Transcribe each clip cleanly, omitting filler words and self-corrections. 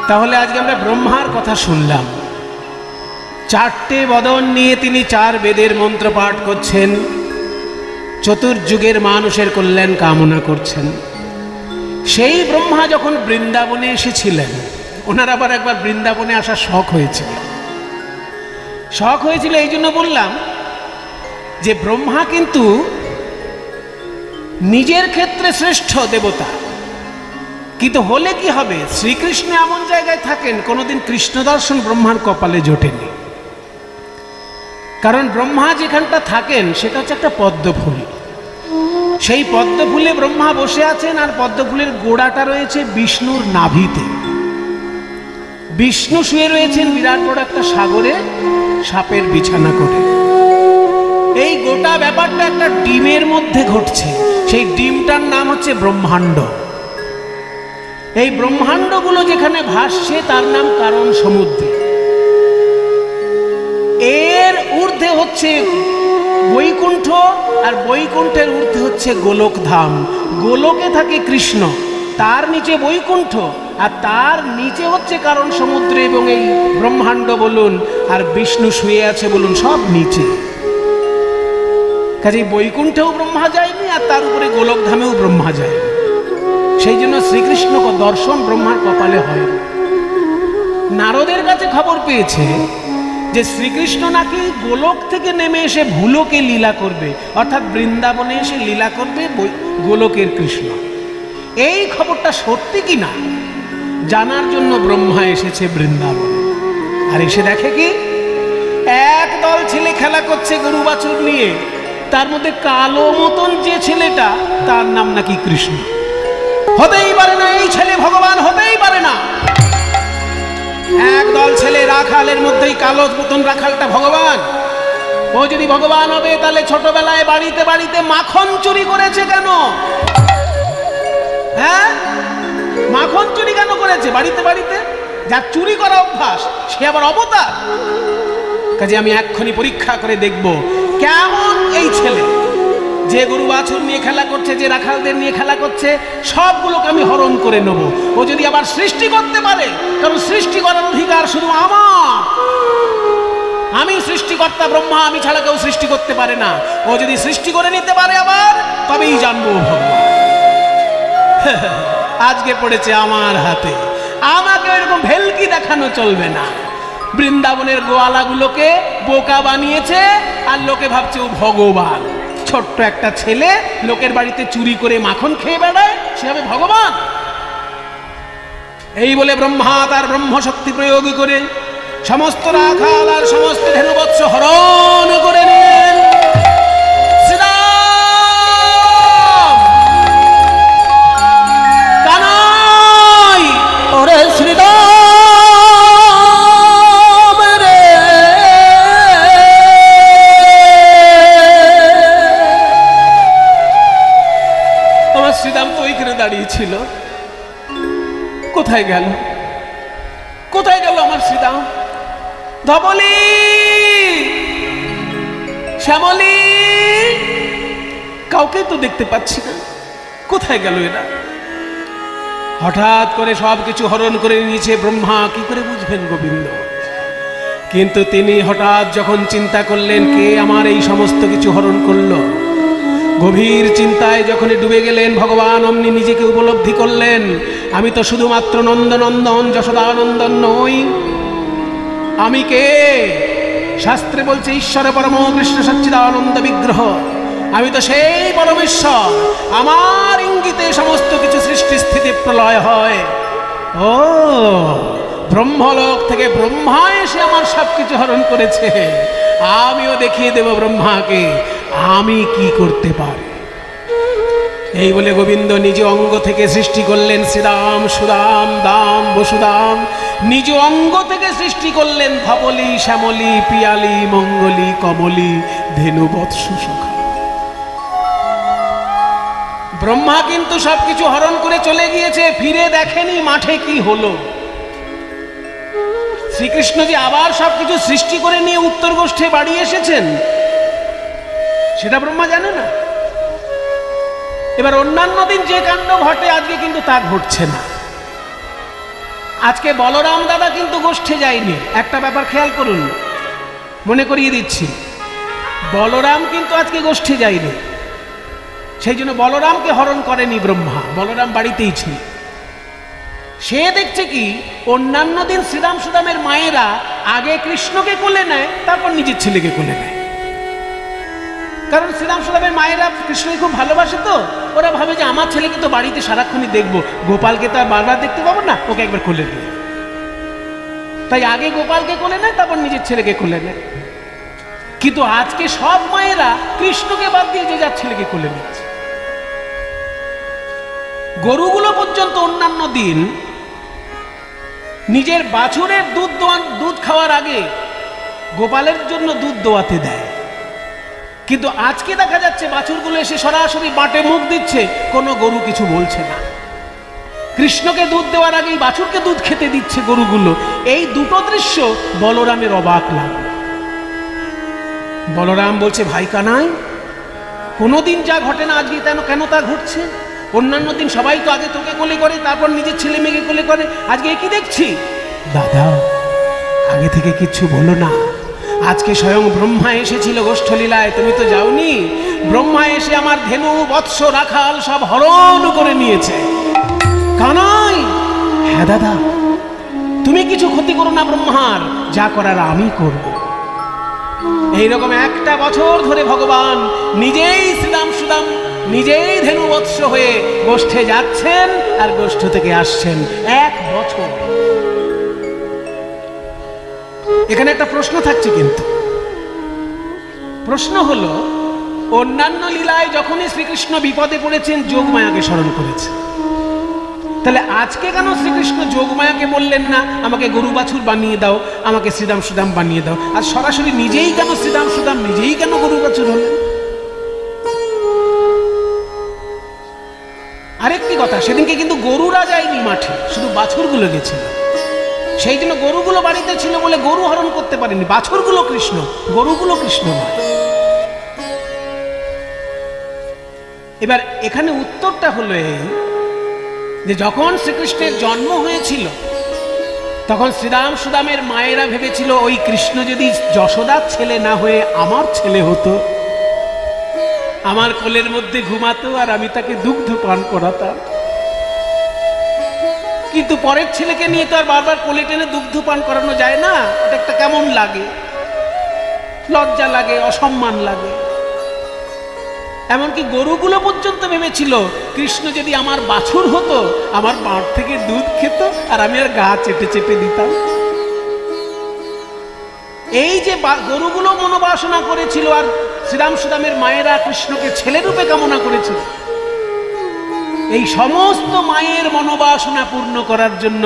তাহলে আজকে আমরা ব্রহ্মার কথা শুনলাম। 4টে বদন নিয়ে তিনি 4 বেদের মন্ত্র পাঠ করছেন, চতুর্যুগের মানুষের কল্যাণ কামনা করছেন। সেই ব্রহ্মা যখন বৃন্দাবনে এসেছিলেন, ওনার আবার একবার বৃন্দাবনে আসার শখ হয়েছিল। এই জন্য বললাম যে ব্রহ্মা কিন্তু নিজের ক্ষেত্রে শ্রেষ্ঠ দেবতা, কিন্তু হলে কি হবে, শ্রীকৃষ্ণ এমন জায়গায় থাকেন কোনোদিন কৃষ্ণ দর্শন ব্রহ্মার কপালে জোটেনি। কারণ ব্রহ্মা যেখানটা থাকেন সেটা হচ্ছে একটা পদ্মফুল। সেই পদ্মফুলে ব্রহ্মা বসে আছেন, আর পদ্মফুলের গোড়াটা রয়েছে বিষ্ণুর নাভিতে। বিষ্ণু শুয়ে রয়েছেন বিরাট বড় একটা সাগরে সাপের বিছানা করে। এই গোটা ব্যাপারটা একটা ডিমের মধ্যে ঘটছে। সেই ডিমটার নাম হচ্ছে ব্রহ্মাণ্ড। এই ব্রহ্মাণ্ডগুলো যেখানে ভাসছে তার নাম কারণ সমুদ্র। এর ঊর্ধ্বে হচ্ছে বৈকুণ্ঠ, আর বৈকুণ্ঠের ঊর্ধ্বে হচ্ছে গোলক ধাম। গোলকে থাকে কৃষ্ণ, তার নিচে বৈকুণ্ঠ, আর তার নিচে হচ্ছে কারণ সমুদ্র এবং এই ব্রহ্মাণ্ড বলুন, আর বিষ্ণু শুয়ে আছে বলুন, সব নিচে। কাজে বৈকুণ্ঠেও ব্রহ্মা যায়নি, আর তার উপরে গোলক ধামেও ব্রহ্মা যায়নি। সেই জন্য শ্রীকৃষ্ণ দর্শন ব্রহ্মার কপালে হয়। নারদের কাছে খবর পেয়েছে যে শ্রীকৃষ্ণ নাকি গোলক থেকে নেমে এসে ভুলোকে লীলা করবে, অর্থাৎ বৃন্দাবনে এসে লীলা করবে গোলকের কৃষ্ণ। এই খবরটা সত্যি কিনা জানার জন্য ব্রহ্মা এসেছে বৃন্দাবনে। আর এসে দেখে কি, এক দল ছেলে খেলা করছে গরু বাছুর নিয়ে, তার মধ্যে কালো মতন যে ছেলেটা, তার নাম নাকি কৃষ্ণ। হতেই পারে না, এই ছেলে ভগবান হতেই পারে না। একদল ছেলে রাখালের মধ্যেই কালো মতন রাখালটা ভগবান। ও যদি ভগবান হবে তাহলে ছোটবেলায় বাড়িতে বাড়িতে মাখন চুরি করেছে কেন? হ্যাঁ, মাখন চুরি কেন করেছে বাড়িতে বাড়িতে? যার চুরি করা অভ্যাস সে আবার অবতার। কাজে আমি এক্ষুনি পরীক্ষা করে দেখব কেমন এই ছেলে, যে গরু বাছুর নিয়ে খেলা করছে, যে রাখালদের নিয়ে খেলা করছে, সবগুলোকে আমি হরণ করে নেব। ও যদি আবার সৃষ্টি করতে পারে, কারণ সৃষ্টি করার অধিকার শুধু আমার। আমি সৃষ্টিকর্তা ব্রহ্মা, আমি ছাড়া কেউ সৃষ্টি করতে পারে না। ও যদি সৃষ্টি করে নিতে পারে আবার, তবেই জানবো ভগবান। আজকে পড়েছে আমার হাতে, আমাকে এরকম ভেলকি দেখানো চলবে না। বৃন্দাবনের গোয়ালাগুলোকে বোকা বানিয়েছে, আর লোকে ভাবছে ও ভগবান। ছোট্ট একটা ছেলে লোকের বাড়িতে চুরি করে মাখন খেয়ে বেড়ায়, সে হবে ভগবান। এই বলে ব্রহ্মা তার ব্রহ্মশক্তি প্রয়োগ করে সমস্ত রাখাল আর সমস্ত ধেনুবৎস হরণ করে নিলেন। শ্রীরাম কানাই, ওরে শ্রীরাম রে, আমার শ্রীরাম তো ওইখানে দাঁড়িয়ে ছিল। কোথায় গেল, কোথায় গেল আমার শ্রীরাম? ধবলি, শ্যামলি, কাউকে তো দেখতে পাচ্ছি না, কোথায় গেল এরা? হঠাৎ করে সবকিছু হরণ করে নিয়েছে ব্রহ্মা, কি করে বুঝবেন গোবিন্দ? কিন্তু তিনি হঠাৎ যখন চিন্তা করলেন কে আমার এই সমস্ত কিছু হরণ করলো, গভীর চিন্তায় যখন ডুবে গেলেন, ভগবান অমনি নিজেকে উপলব্ধি করলেন, আমি তো শুধুমাত্র নন্দনন্দন যশোদানন্দন নই। আমি কে? শাস্ত্রে বলছে ঈশ্বর পরম কৃষ্ণ সচ্চিদানন্দ বিগ্রহ। আমি তো সেই পরমেশ্বর, আমার ইঙ্গিতে সমস্ত কিছু সৃষ্টি স্থিতি প্রলয় হয়। ও ব্রহ্মলোক থেকে ব্রহ্মা এসে আমার সবকিছু হরণ করেছে। আমিও দেখিয়ে দেব ব্রহ্মাকে আমি কি করতে পারি। এই বলে গোবিন্দ নিজ অঙ্গ থেকে সৃষ্টি করলেন শ্রীরাম, সুদাম, দাম, বসুদাম। নিজ অঙ্গ থেকে সৃষ্টি করলেন ধবলি, শ্যামলি, পিয়ালি, মঙ্গলি, কমলি, ধেনু, বৎস, সখা। ব্রহ্মা কিন্তু সবকিছু হরণ করে চলে গিয়েছে, ফিরে দেখেনি মাঠে কি হলো। শ্রীকৃষ্ণ যে আবার সবকিছু সৃষ্টি করে নিয়ে উত্তর গোষ্ঠে বাড়ি এসেছেন, সেটা ব্রহ্মা জানে না। এবার অন্যান্য দিন যে কাণ্ড ঘটে, আজকে কিন্তু তা ঘটছে না। আজকে বলরাম দাদা কিন্তু গোষ্ঠে যায়নি। একটা ব্যাপার খেয়াল করুন, মনে করিয়ে দিচ্ছি, বলরাম কিন্তু আজকে গোষ্ঠে যায়নি। সেই জন্য বলরামকে হরণ করেনি ব্রহ্মা, বলরাম বাড়িতেই ছিল। সে দেখছে কি, অন্যান্য দিন শ্রীরাম সুদামের মায়েরা আগে কৃষ্ণকে কোলে নেয়, তারপর নিজের ছেলেকে কোলে নেয়। কারণ শ্রীরাম সুদামের মায়েরা কৃষ্ণকে খুব ভালোবাসে, তো ওরা ভাবে যে আমার ছেলেকে তো বাড়িতে সারাক্ষণই দেখবো, গোপালকে তো আর বারবার দেখতে পাবো না, ওকে একবার কোলে নিই। তাই আগে গোপালকে কোলে নেয়, তারপর নিজের ছেলেকে কোলে নেয়। কিন্তু আজকে সব মায়েরা কৃষ্ণকে বাদ দিয়ে যে যার ছেলেকে কোলে নিচ্ছে। গরুগুলো পর্যন্ত অন্যান্য দিন নিজের বাছুরের দুধ খাওয়ার আগে গোপালের জন্য দুধ দোয়াতে দেয়। কিন্তু আজকে দেখা যাচ্ছে বাছুরগুলো এসে সরাসরি বাটে মুখ দিচ্ছে, কোনো গরু কিছু বলছে না। কৃষ্ণকে দুধ দেওয়ার আগেই বাছুরকে দুধ খেতে দিচ্ছে গরুগুলো। এই দুটো দৃশ্য বলরামের অবাক লাগলো। বলরাম বলছে, ভাই কানাই, কোনোদিন যা ঘটে না আজকে কেন তা ঘটছে? অন্যান্য দিন সবাই তো আগে তোকে কোলে করে, তারপর নিজের ছেলে মেয়েকে কোলে করে, আজকে কি দেখছি? দাদা, আগে থেকে কিচ্ছু বলো না। আজকে স্বয়ং ব্রহ্মা এসেছিল গোষ্ঠলীলায়, তুমি তো যাওনি। ব্রহ্মা এসে আমার ধেনু বৎস রাখাল সব হরণ করে নিয়েছে। কানাই, হ্যাঁ দাদা, তুমি কিছু ক্ষতি করো না ব্রহ্মার, যা করার আমি করব। এইরকম একটা বছর ধরে ভগবান নিজেই শ্রীরাম সুদাম নিজেই ধেনু বৎস হয়ে গোষ্ঠে যাচ্ছেন আর গোষ্ঠ থেকে আসছেন, 1 বছর। এখানে একটা প্রশ্ন থাকছে, কিন্তু প্রশ্ন হলো, অন্যান্য লীলায় যখনই শ্রীকৃষ্ণ বিপদে পড়েছেন যোগমায়াকে স্মরণ করেছে, তাহলে আজকে কেন শ্রীকৃষ্ণ যোগমায়াকে বললেন না আমাকে গরু বাছুর বানিয়ে দাও, আমাকে শ্রীরাম সুদাম বানিয়ে দাও, আর সরাসরি নিজেই কেন শ্রীরাম সুদাম, নিজেই কেন গরু বাছুর হলেন? আরেকটি কথা, সেদিনকে কিন্তু গরুরা যায়নি মাঠে, শুধু বাছুরগুলো গেছিল। সেই জন্য গরুগুলো বাড়িতে ছিল বলে গরু হরণ করতে পারেনি। বাছুরগুলো কৃষ্ণ, গরুগুলো কৃষ্ণ নয়। এবার এখানে উত্তরটা হলো এই যে যখন শ্রীকৃষ্ণের জন্ম হয়েছিল, তখন শ্রীরাম সুদামের মায়েরা ভেবেছিল ওই কৃষ্ণ যদি যশোদার ছেলে না হয়ে আমার ছেলে হতো, আমার কোলের মধ্যে ঘুমাতো আর আমি তাকে দুগ্ধ পান করাতাম। কিন্তু পরের ছেলেকে নিয়ে তো আর বারবার কোলে টেনে দুগ্ধ পান করানো যায় না, এটা একটা কেমন লাগে, লজ্জা লাগে, অসম্মান লাগে। এমনকি গরুগুলো পর্যন্ত ভেবেছিল কৃষ্ণ যদি আমার বাছুর হতো, আমার বাঁট থেকে দুধ খেত আর আমি আর গা চেটে চেটে দিতাম। এই যে গরুগুলো মনোবাসনা করেছিল আর শ্রীরাম সুদামের মায়েরা কৃষ্ণকে ছেলে রূপে কামনা করেছিল, এই সমস্ত মায়ের মনোবাসনা পূর্ণ করার জন্য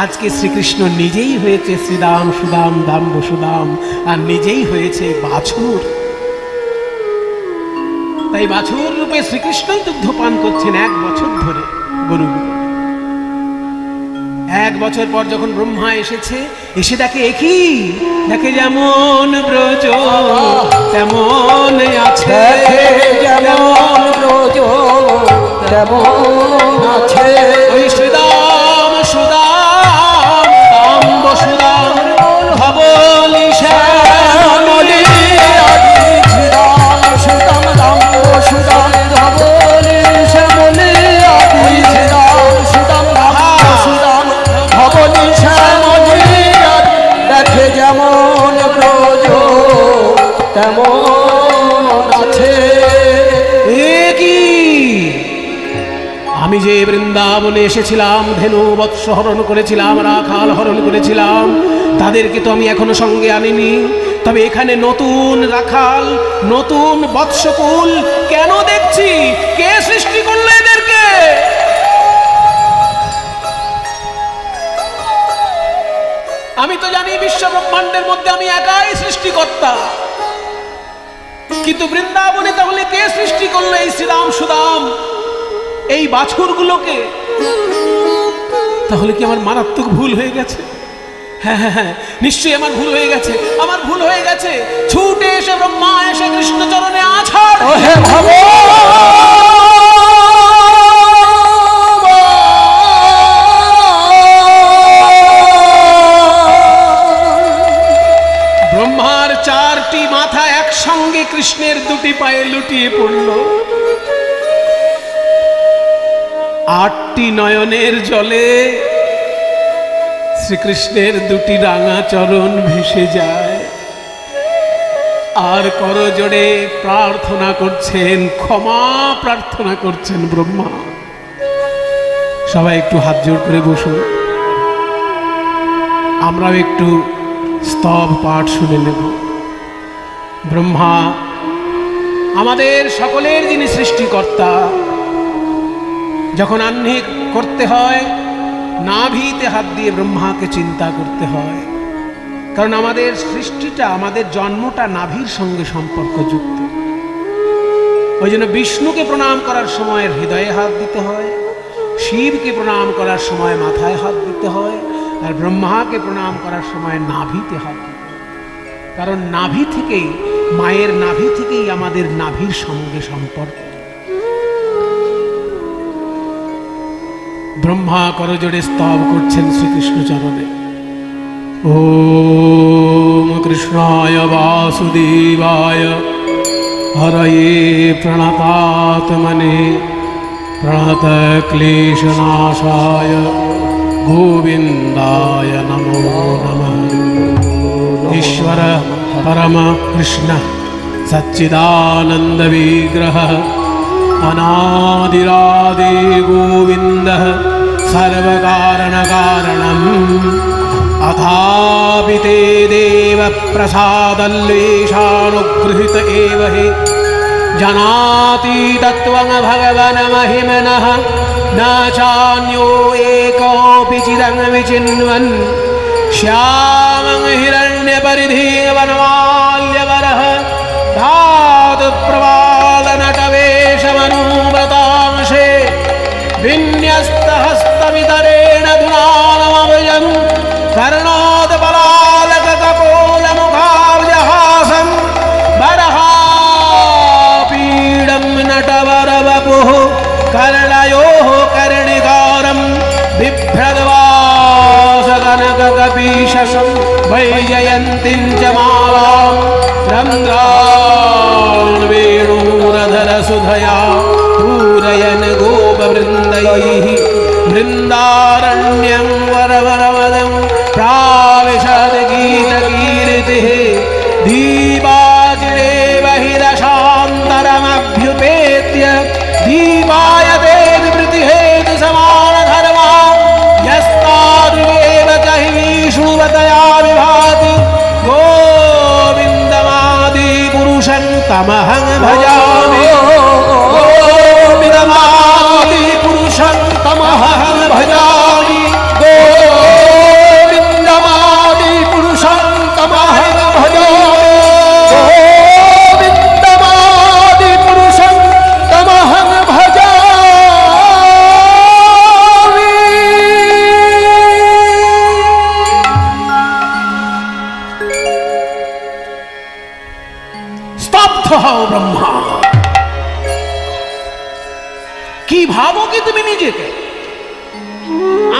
আজকে শ্রীকৃষ্ণ নিজেই হয়েছে শ্রীরাম সুদাম দাম বসুদাম, আর নিজেই হয়েছে বাছুর। তাই বাছুর রূপে শ্রীকৃষ্ণই দুগ্ধ পান করছেন 1 বছর ধরে গরুগুলো। 1 বছর পর যখন ব্রহ্মা এসেছে, এসে দেখে একই, দেখে যেমন ব্রজ তেমন আছে, যেমন ব্রজ তেমন আছে, ওই শ্রীরাম সুদাম দাম বসুদাম ধবলি শ্যামলি, শ্রীরাম সুদাম দাম বসুদাম ধবলি শ্যামলি, শ্রীরাম সুদাম দাম বসুদাম ধবলি শ্যামলি, দেখে যেমন ব্রজ তেমন আছে। আমি যে বৃন্দাবনে এসেছিলাম, ধেনু বৎস হরণ করেছিলাম, রাখাল হরণ করেছিলাম, তাদেরকে তো আমি এখনো সঙ্গে আনিনি। তবে এখানে নতুন রাখাল, নতুন বৎসকুল কেন দেখছি? কে সৃষ্টি করলো এদেরকে? আমি তো জানি বিশ্ব ব্রহ্মাণ্ডের মধ্যে আমি একাই সৃষ্টিকর্তা, কিন্তু বৃন্দাবনে তাহলে কে সৃষ্টি করলো এই শ্রীরাম সুদাম, এই বাছুরগুলোকে? তাহলে কি আমার মারাত্মক ভুল হয়ে গেছে? হ্যাঁ হ্যাঁ হ্যাঁ, নিশ্চয়ই আমার ভুল হয়ে গেছে, আমার ভুল হয়ে গেছে। ছুটে এসে ব্রহ্মা এসে কৃষ্ণ চরণে আছাড়, হে ভগবান চারটি মাথা একসঙ্গে কৃষ্ণের দুটি পায়ে লুটিয়ে পড়ল। আটটি নয়নের জলে শ্রীকৃষ্ণের দুটি রাঙা চরণ ভেসে যায়, আর করজোড়ে প্রার্থনা করছেন, ক্ষমা প্রার্থনা করছেন ব্রহ্মা। সবাই একটু হাত জোড় করে বসুন, আমরাও একটু স্তব পাঠ শুনে নেব। ব্রহ্মা আমাদের সকলের যিনি সৃষ্টিকর্তা, যখন আহ্নিক করতে হয় নাভিতে হাত দিয়ে ব্রহ্মাকে চিন্তা করতে হয়, কারণ আমাদের সৃষ্টিটা, আমাদের জন্মটা নাভির সঙ্গে সম্পর্কযুক্ত। ওই জন্য বিষ্ণুকে প্রণাম করার সময় হৃদয়ে হাত দিতে হয়, শিবকে প্রণাম করার সময় মাথায় হাত দিতে হয়, আর ব্রহ্মাকে প্রণাম করার সময় নাভিতে হাত দিতে হয়। কারণ নাভি থেকেই, মায়ের নাভি থেকেই আমাদের নাভির সঙ্গে সম্পর্ক। ব্রহ্মা করজোড়ে স্তব করছেন শ্রীকৃষ্ণ চরণে। ওম কৃষ্ণায় বাসুদেবায় হরয়ে প্রণতাত্মনে প্রণতক্লেশনাশায় গোবিন্দায় নমো নমঃ। ईश्वर परम कृष्ण सच्चिदानंद विग्रह अनादिरादि गोविंद सर्वकारण कारणम् अथापि ते देव प्रसादल्लेशानुगृहीत एव हि जनाति तत्त्वं भगवन् महिमनः न चान्यो एकोऽपि चिदं विचिन्वन् श्यामं हिरण्यपरिधिं वनमाल्यवरः धातु प्रवालनटवेशमनुव्रतांशे विन्यस्तहस्तवितरेण धुनानमभयं कर्णोदपलालककपोलमुखाब्जहासं बरहापीडं नटवरवपुः कर्णयोः कर्णिकारं बिभ्रद्वासकनककपीशं वैजयन्तीं च मालां रन्ध्रान् वेणुरधरसुधया पूरयन् गोपवृन्दैः वृन्दारण्यं वरवरवदं प्राविशद् गीतकीर्तिः दीपाचिरेव हि दशान्तरमभ्युपेत्य दीपायते विवृतिहेतुसमानधर्मा यस्तादृवेव च हि विष्णुवतया विभाति गोविन्दमादिपुरुषं तमहं भजामि गोविन्दमादिपुरुषं तमहं भजामि गोविन्दमादिपुरुषं तमहं भजामि गोविन्दमादिपुरुषं तमहं भजामि। স্তব্ধ হও ব্রহ্মা। কি ভাবো কি তুমি নিজেকে?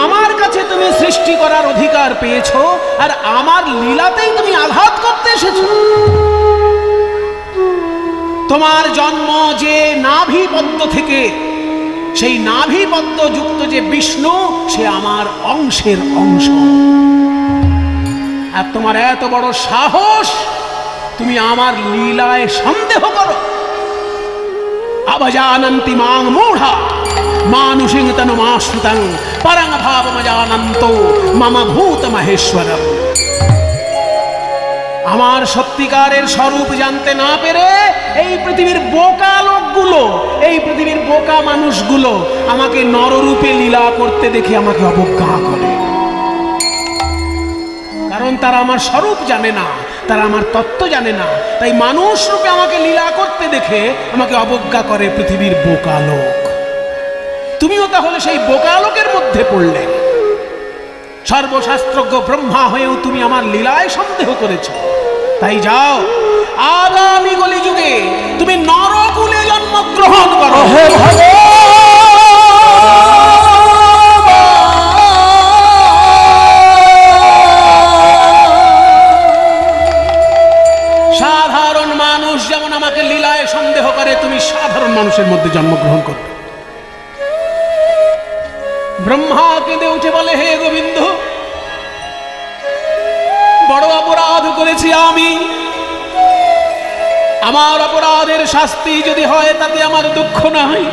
আমার কাছে তুমি সৃষ্টি করার অধিকার পেয়েছো, আর আমার লীলাতেই তুমি আঘাত করতে এসেছো। তোমার জন্ম যে নাভিপদ্ম থেকে, সেই নাভিপদ্ম যুক্ত যে বিষ্ণু, সে আমার অংশের অংশ। আর তোমার এত বড় সাহস, তুমি আমার লীলায় সন্দেহ করো। अवजानन्ति मां मूढ़ा मानुषिं तनुमाश्रितं परं भावमजानन्तो मम भूत महेश्वरम। আমার সত্যিকারের স্বরূপ জানতে না পেরে এই পৃথিবীর বোকা লোকগুলো, এই পৃথিবীর বোকা মানুষগুলো আমাকে নররূপে লীলা করতে দেখে আমাকে অবজ্ঞা করে। কারণ তারা আমার স্বরূপ জানে না, তারা আমার তত্ত্ব জানে না, তাই মানুষ রূপে আমাকে লীলা করতে দেখে আমাকে অবজ্ঞা করে পৃথিবীর বোকা লোক। তুমিও তাহলে সেই বোকা লোকের মধ্যে পড়লে। সর্বশাস্ত্রজ্ঞ ব্রহ্মা হয়েও তুমি আমার লীলায় সন্দেহ করেছ। তাই যাও, আগামী কলিযুগে তুমি নরকুলে জন্মগ্রহণ করো। হে মধ্যে জন্মগ্রহণ করবে। ব্রহ্মা কেঁদে উঠে বলে, হে গোবিন্দ, বড় অপরাধ করেছি আমি। আমার অপরাধের শাস্তি যদি হয় তাতে আমার দুঃখ নাই,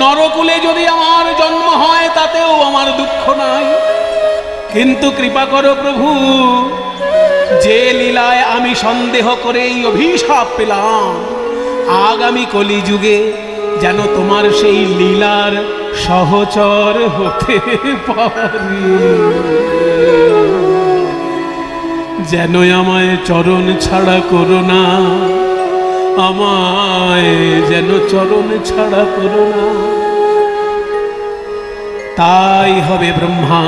নরকুলে যদি আমার জন্ম হয় তাতেও আমার দুঃখ নাই, কিন্তু কৃপা করো প্রভু, যে লীলায় আমি সন্দেহ করে এই অভিশাপ পেলাম, আগামী কলিযুগে যেন তোমার সেই লীলার সহচর হতে পারি, যেন আমায় চরণ ছাড়া করো না, আমায় যেন চরণ ছাড়া করো না। তাই হবে ব্রহ্মা,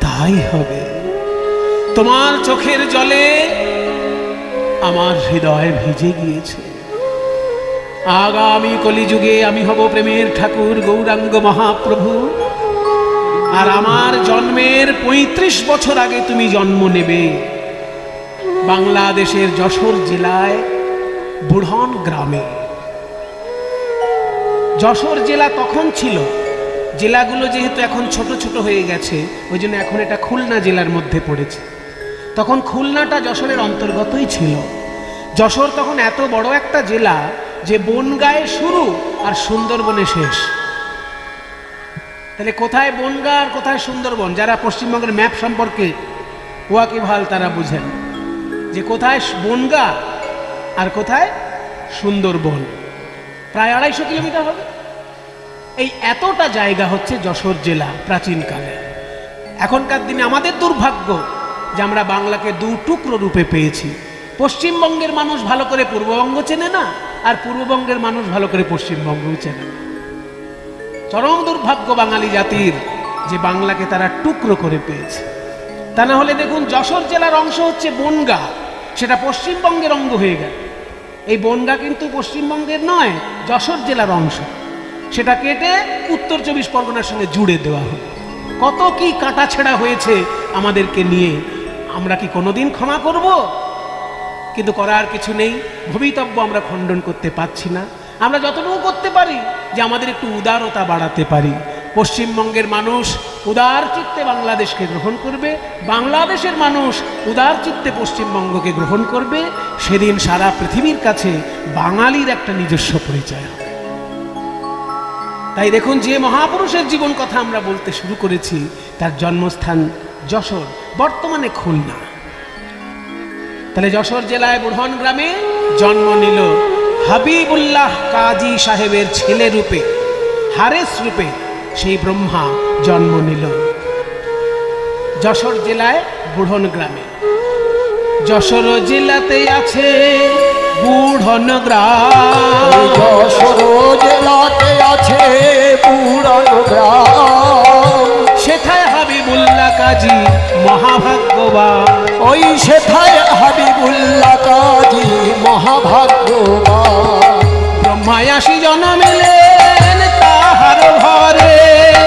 তাই হবে। তোমার চোখের জলে আমার হৃদয় ভিজে গিয়েছে। আগামী কলিযুগে আমি হব প্রেমের ঠাকুর গৌরাঙ্গ মহাপ্রভু, আর আমার জন্মের ৩৫ বছর আগে তুমি জন্ম নেবে বাংলাদেশের যশোর জেলায় বুড়ন গ্রামে। যশোর জেলা তখন ছিল, জেলাগুলো যেহেতু এখন ছোট ছোট হয়ে গেছে ওই জন্য এখন এটা খুলনা জেলার মধ্যে পড়েছে। তখন খুলনাটা যশোরের অন্তর্গতই ছিল। যশোর তখন এত বড় একটা জেলা যে বনগাঁয়ে শুরু আর সুন্দরবনে শেষ। তাহলে কোথায় বনগাঁ আর কোথায় সুন্দরবন, যারা পশ্চিমবঙ্গের ম্যাপ সম্পর্কে ওয়াকিবহাল তারা বুঝেন যে কোথায় বনগাঁ আর কোথায় সুন্দরবন, প্রায় ২৫০ কিলোমিটার হবে। এই এতটা জায়গা হচ্ছে যশোর জেলা প্রাচীনকালে। এখনকার দিনে আমাদের দুর্ভাগ্য যে আমরা বাংলাকে দু টুকরো রূপে পেয়েছি। পশ্চিমবঙ্গের মানুষ ভালো করে পূর্ববঙ্গ চেনে না, আর পূর্ববঙ্গের মানুষ ভালো করে পশ্চিমবঙ্গও চেনে না। চরম দুর্ভাগ্য বাঙালি জাতির যে বাংলাকে তারা টুকরো করে পেয়েছে। তা না হলে দেখুন, যশোর জেলার অংশ হচ্ছে বনগাঁ, সেটা পশ্চিমবঙ্গের অঙ্গ হয়ে গেল। এই বনগাঁ কিন্তু পশ্চিমবঙ্গের নয়, যশোর জেলার অংশ। সেটা কেটে উত্তর ২৪ পরগনার সঙ্গে জুড়ে দেওয়া হলো। কত কি কাটাছেঁড়া হয়েছে আমাদেরকে নিয়ে, আমরা কি কোনোদিন ক্ষমা করব? কিন্তু করার কিছু নেই, ভবিতব্য আমরা খণ্ডন করতে পারছি না। আমরা যতটুকু করতে পারি যে আমাদের একটু উদারতা বাড়াতে পারি। পশ্চিমবঙ্গের মানুষ উদার চিত্তে বাংলাদেশকে গ্রহণ করবে, বাংলাদেশের মানুষ উদার চিত্তে পশ্চিমবঙ্গকে গ্রহণ করবে, সেদিন সারা পৃথিবীর কাছে বাঙালির একটা নিজস্ব পরিচয় হবে। তাই দেখুন, যে মহাপুরুষের জীবন কথা আমরা বলতে শুরু করেছি, তার জন্মস্থান যশোর, বর্তমানে খুলনা। তাহলে যশোর জেলায় বুড়ন গ্রামে জন্ম নিল হাবিবুল্লাহ কাজী সাহেবের ছেলে রূপে, হারেস রূপে সেই ব্রহ্মা জন্ম নিল যশোর জেলায় বুড়ন গ্রামে। যশোর জেলাতে আছে বুড়ন গ্রাম, যশোর জেলাতে আছে বুড়ন গ্রাম, সেথায় হাবিবুল্লাহ কাজী মহাভাগ্যবান, ওই সেথায় হাবিবুল্লাহ কাজী মহাভাগ্যবান। ব্রহ্মায়াসী জন্মিলেন তাহার ঘরে,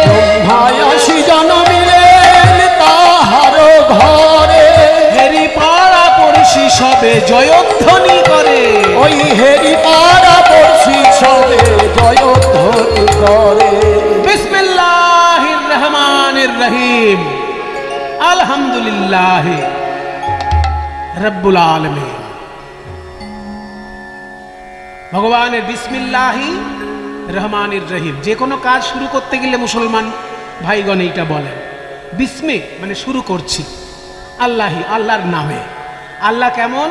ব্রহ্মায়াসী জন্মিলেন তাহার ঘরে, হেরি পাড়া পড়শি সবে জয়ধ্বনি করে, ওই হেরি পাড়া পড়শি সবে জয়ধ্বনি করে। বিসমিল্লাহির রহমানির রহিম, আলহামদুলিল্লাহ রব্বুল আলামিন। ভগবানের বিসমিল্লাহি রহমানির রহিম। যে কোনো কাজ শুরু করতে গেলে মুসলমান ভাইগণ এইটা বলেন, বিসমি মানে শুরু করছি, আল্লাহি আল্লাহর নামে। আল্লাহ কেমন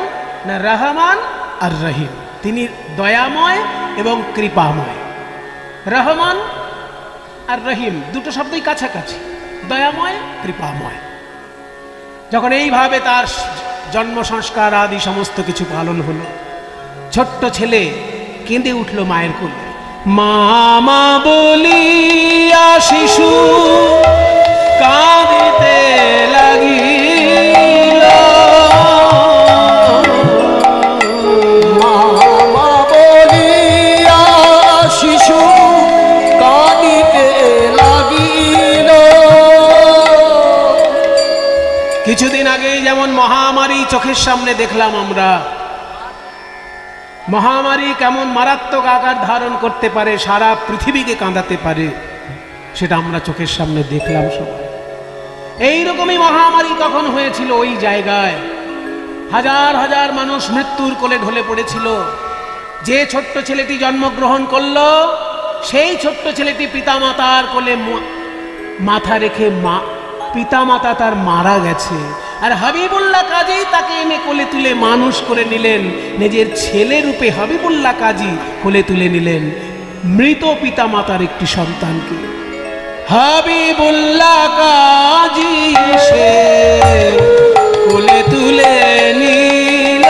না রহমান আর রহিম, তিনি দয়াময় এবং কৃপাময়। রহমান আর রহিম দুটো শব্দই কাছাকাছি, দয়াময় কৃপাময়। যখন এইভাবে তার জন্ম সংস্কার আদি সমস্ত কিছু পালন হলো, ছোট্ট ছেলে কেঁদে উঠল মায়ের কোলে। মামা বলিয়া শিশু কাঁদিতে লাগিল, মামা বলিয়া শিশু কাঁদিতে লাগিল। কিছুদিন আগেই যেমন মহামারী চোখের সামনে দেখলাম আমরা, মহামারী কেমন মারাত্মক আকার ধারণ করতে পারে, সারা পৃথিবীকে কাঁদাতে পারে, সেটা আমরা চোখের সামনে দেখলাম সবাই। এইরকমই মহামারী তখন হয়েছিল ওই জায়গায়। হাজার হাজার মানুষ মৃত্যুর কোলে ঢলে পড়েছিল। যে ছোট্ট ছেলেটি জন্মগ্রহণ করলো, সেই ছোট্ট ছেলেটি পিতামাতার কোলে মাথা রেখে পিতামাতা তার মারা গেছে, আর হাবিবুল্লাহ কাজী তাকে এনে কোলে তুলে মানুষ করে নিলেন। নিজের ছেলে রূপে হাবিবুল্লাহ কাজী কোলে তুলে নিলেন মৃত পিতামাতার একটি সন্তানকে। হাবিবুল্লাহ কাজী সে কোলে তুলে নিল,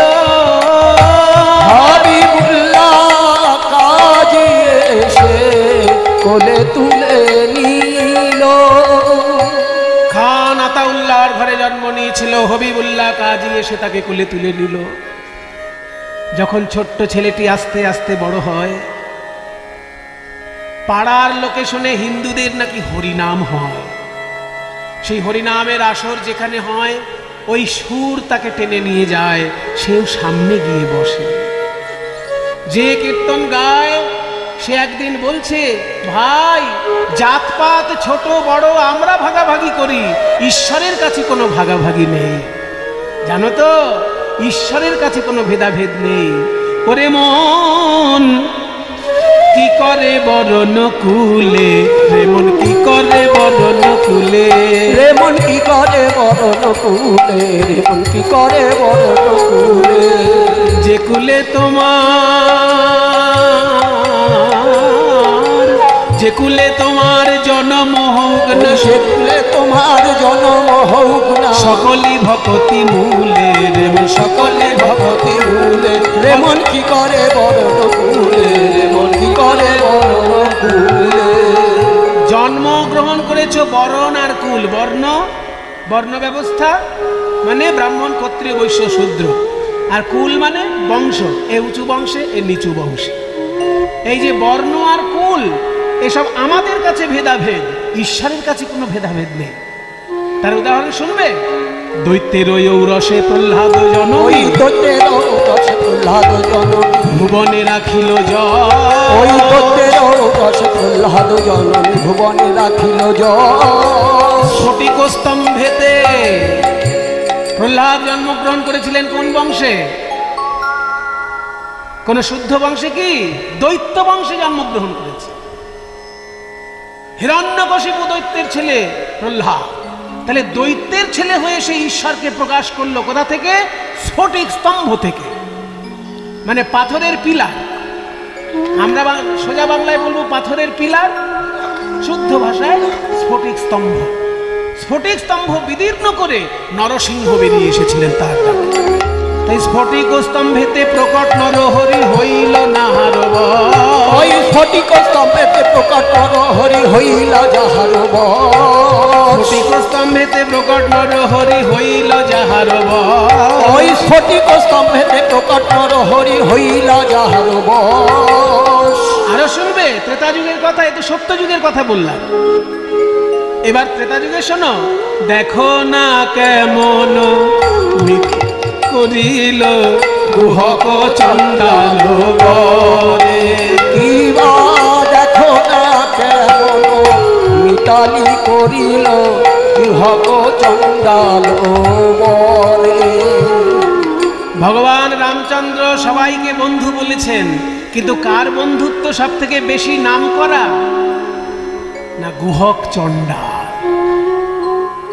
হাবিবুল্লাহ কাজী এসে কোলে তুলে নিল। খান আতাউল্লাহর ঘরে জন্ম নিয়েছিল, হাবিবুল্লাহ কাজী এসে তাকে কোলে তুলে নিল। যখন ছোট্ট ছেলেটি আস্তে আস্তে বড় হয়, পাড়ার লোকে শুনে হিন্দুদের নাকি হরিনাম হয়। সেই হরিনামের আসর যেখানে হয়, ওই সুর তাকে টেনে নিয়ে যায়, সেও সামনে গিয়ে বসে। যে কীর্তন গায় সে একদিন বলছে, ভাই জাতপাত ছোট বড় আমরা ভাগাভাগি করি, ঈশ্বরের কাছে কোনো ভাগাভাগি নেই, জানো তো, ঈশ্বরের কাছে কোনো ভেদাভেদ নেই। ওরে মন কি করে বরণ কুলে, রে মন কি করে বরণ কুলে, রে মন কি করে বরণ কুলে, রে মন কি করে বরণ কুলে। যে কুলে তোমার, যে কুলে তোমার জন্ম হোক না, সে কুলে তোমার জন্ম হোক না, সকলি ভক্তি মূলে, রে মন সকলে ভক্তি মূলে। রে মন কি করে বরণ কুলে, রে মন কি করে বরণ কুলে। জন্ম গ্রহণ করেছো বরণ আর কুল। বর্ণ, বর্ণ ব্যবস্থা মানে ব্রাহ্মণ ক্ষত্রিয় বৈশ্য শূদ্র, আর কুল মানে বংশ, এ উঁচু বংশে এ নিচু বংশে। এই যে বর্ণ আর কুল, এসব আমাদের কাছে ভেদাভেদ, ঈশ্বরের কাছে কোনো ভেদাভেদ নেই। তার উদাহরণ শুনবে, দৈত্যের ঔরসে প্রহ্লাদ জন, ওই দৈত্যের ঔরসে প্রহ্লাদ জন, ভুবনে রাখিল ওই জয়, দৈত্যের ঔরসে প্রহ্লাদ জন, ভুবনে রাখিল জয়। স্ফটিক স্তম্ভেতে প্রহ্লাদ জন্মগ্রহণ করেছিলেন কোন বংশে? কোন শুদ্ধ বংশে কি? দৈত্য বংশে জন্মগ্রহণ করেছে। হিরণ্যকশিপু দৈত্যের ছেলে প্রহ্লাদ, তাহলে দৈত্যের ছেলে হয়ে সে ঈশ্বরকে প্রকাশ করলো কোথা থেকে? স্ফটিক স্তম্ভ থেকে, মানে পাথরের পিলার। আমরা সোজা বাংলায় বলবো পাথরের পিলার, শুদ্ধ ভাষায় স্ফটিক স্তম্ভ। স্ফটিক স্তম্ভ বিদীর্ণ করে নরসিংহ বেরিয়ে এসেছিলেন তার ডাকে। তাই স্ফটিক স্তম্ভেতে প্রকট নরহরি হইল নাহার বশ, ওই স্ফটিক স্তম্ভেতে প্রকট নরহরি হইল যাহার বশ, স্ফটিক স্তম্ভেতে প্রকট নরহরি হইল যাহার বশ, ওই স্ফটিক স্তম্ভেতে প্রকট নরহরি হইল যাহার বশ। আরো শুনবে ত্রেতা যুগের কথা, এ তো সত্য যুগের কথা বললাম। এবার ত্রেতা যুগে শোনো, দেখো না কেমন করিল গুহক চণ্ডাল বরে, কিবা দেখো না কেমন মিতালি করিল গুহক চণ্ডাল বরে। ভগবান রামচন্দ্র সবাইকে বন্ধু বলেছেন, কিন্তু কার বন্ধুত্ব সব থেকে বেশি নাম করা? না, গুহক চণ্ডাল।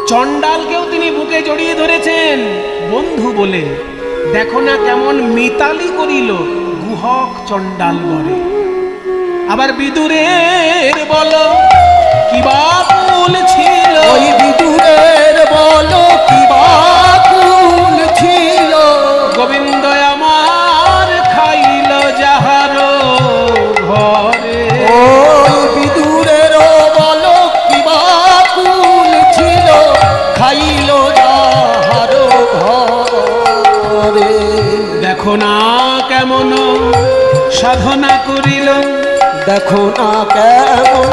চণ্ডালকেও তিনি বুকে জড়িয়ে ধরেছেন বন্ধু বলে। দেখো না কেমন মিতালি করিল গুহক চণ্ডাল বরে। আবার বিদুরের বলো কিবা কুল ছিল, ওই বিদুরের বলো কিবা কুল ছিল, গোবিন্দ আমার খাইল যাহার ঘরে। ওই বিদুরের বলো কিবা কুল ছিল, খাইল যাহার ঘরে। দেখো না কেমন সাধনা করিল, দেখো না কেমন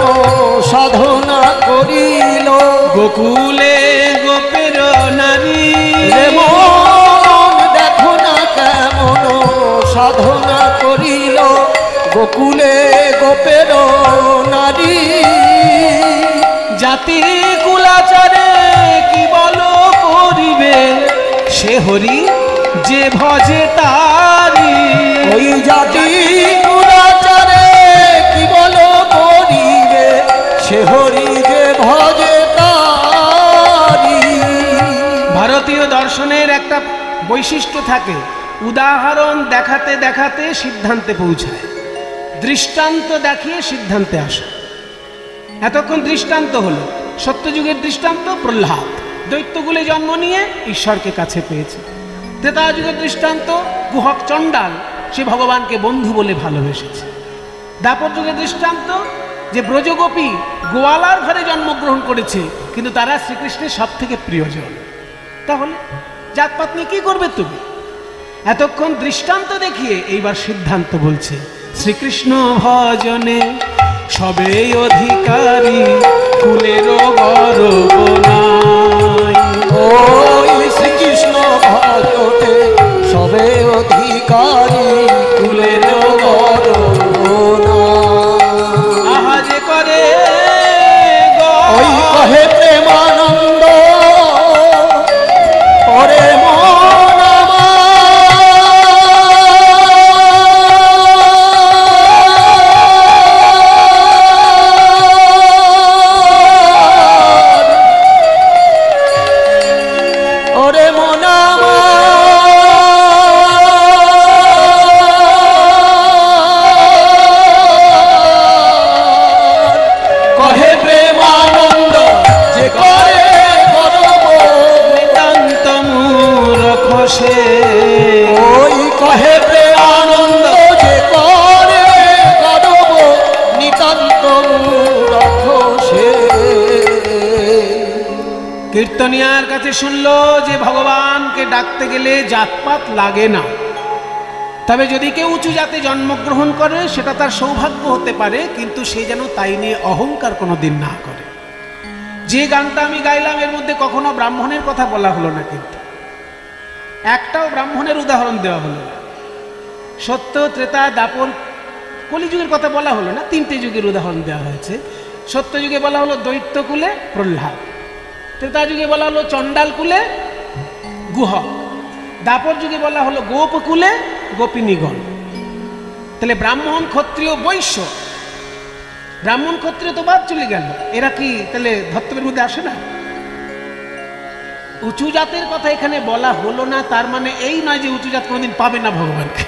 সাধনা করিল, গোকুলে গোপের নারী। রে মন দেখো না কেমন সাধনা করিল গোকুলে গোপের নারী। জাতি কুলাচারে কি বলো করিবে, সে হরি যে ভজে তারি। ওই জাতি কুলাচারে কি বলো করিবে, সে হরি যে ভজে তারি। ভারতীয় দর্শনের একটা বৈশিষ্ট্য থাকে, উদাহরণ দেখাতে দেখাতে সিদ্ধান্তে পৌঁছায়, দৃষ্টান্ত দেখিয়ে সিদ্ধান্তে আসে। এতক্ষণ দৃষ্টান্ত হলো, সত্যযুগের দৃষ্টান্ত প্রহ্লাদ দৈত্যকুলে জন্ম নিয়ে ঈশ্বরকে কাছে পেয়েছে। ত্রেতা যুগের দৃষ্টান্ত গুহক চণ্ডাল, সে ভগবানকে বন্ধু বলে ভালোবেসেছে। দ্বাপর যুগের দৃষ্টান্ত যে ব্রজগোপী গোয়ালার ঘরে জন্মগ্রহণ করেছে, কিন্তু তারা শ্রীকৃষ্ণের সব থেকে প্রিয়জন। তাহলে জাতপাত নিয়ে কি করবে তুমি? এতক্ষণ দৃষ্টান্ত দেখিয়ে এইবার সিদ্ধান্ত বলছে, শ্রীকৃষ্ণ ভজনে সবে অধিকারী, কুলেরও গর্ব নাই। ওই শ্রীকৃষ্ণ ভজনে সবে অধিকারী, কুলেরও গর্ব নাই। আহা যে করে ওই কহে প্রেমানন্দ, ওরে মন আমার। ওরে মন আমার। কহে প্রেমানন্দ যে করে গর্ব, নিতান্ত মূরখ সে। ওই কহে প্রেমানন্দ যে করে গর্ব, নিতান্ত মূরখ সে। কীর্তনিয়ার কাছে শুনলো যে ভগবানকে ডাকতে গেলে জাতপাত লাগে না, তবে যদি কেউ উঁচু জাতে জন্মগ্রহণ করে সেটা তার সৌভাগ্য হতে পারে, কিন্তু সে যেন তাই নিয়ে অহংকার কোনোদিন না করে। যে গানটা আমি গাইলাম এর মধ্যে কখনো ব্রাহ্মণের কথা বলা হলো না, কিন্তু একটাও ব্রাহ্মণের উদাহরণ দেওয়া হলো না। সত্য, ত্রেতা, দ্বাপর, কলিযুগের কথা বলা হলো না, তিনটে যুগের উদাহরণ দেওয়া হয়েছে। সত্য যুগে বলা হলো দৈত্যকুলে প্রহ্লাদ, ত্রেতা যুগে বলা হলো চণ্ডাল কুলে গুহক, দ্বাপর যুগে বলা হলো গোপকুলে গোপিনীগণ। তাহলে ব্রাহ্মণ, ক্ষত্রিয়, বৈশ্য, ব্রাহ্মণ ক্ষত্রিয় তো বাদ চলে গেল, এরা কি তাহলে ধর্তব্যের মধ্যে আসে না? উঁচু জাতের কথা এখানে বলা হলো না, তার মানে এই নয় যে উঁচু জাত কোনোদিন পাবে না ভগবানকে,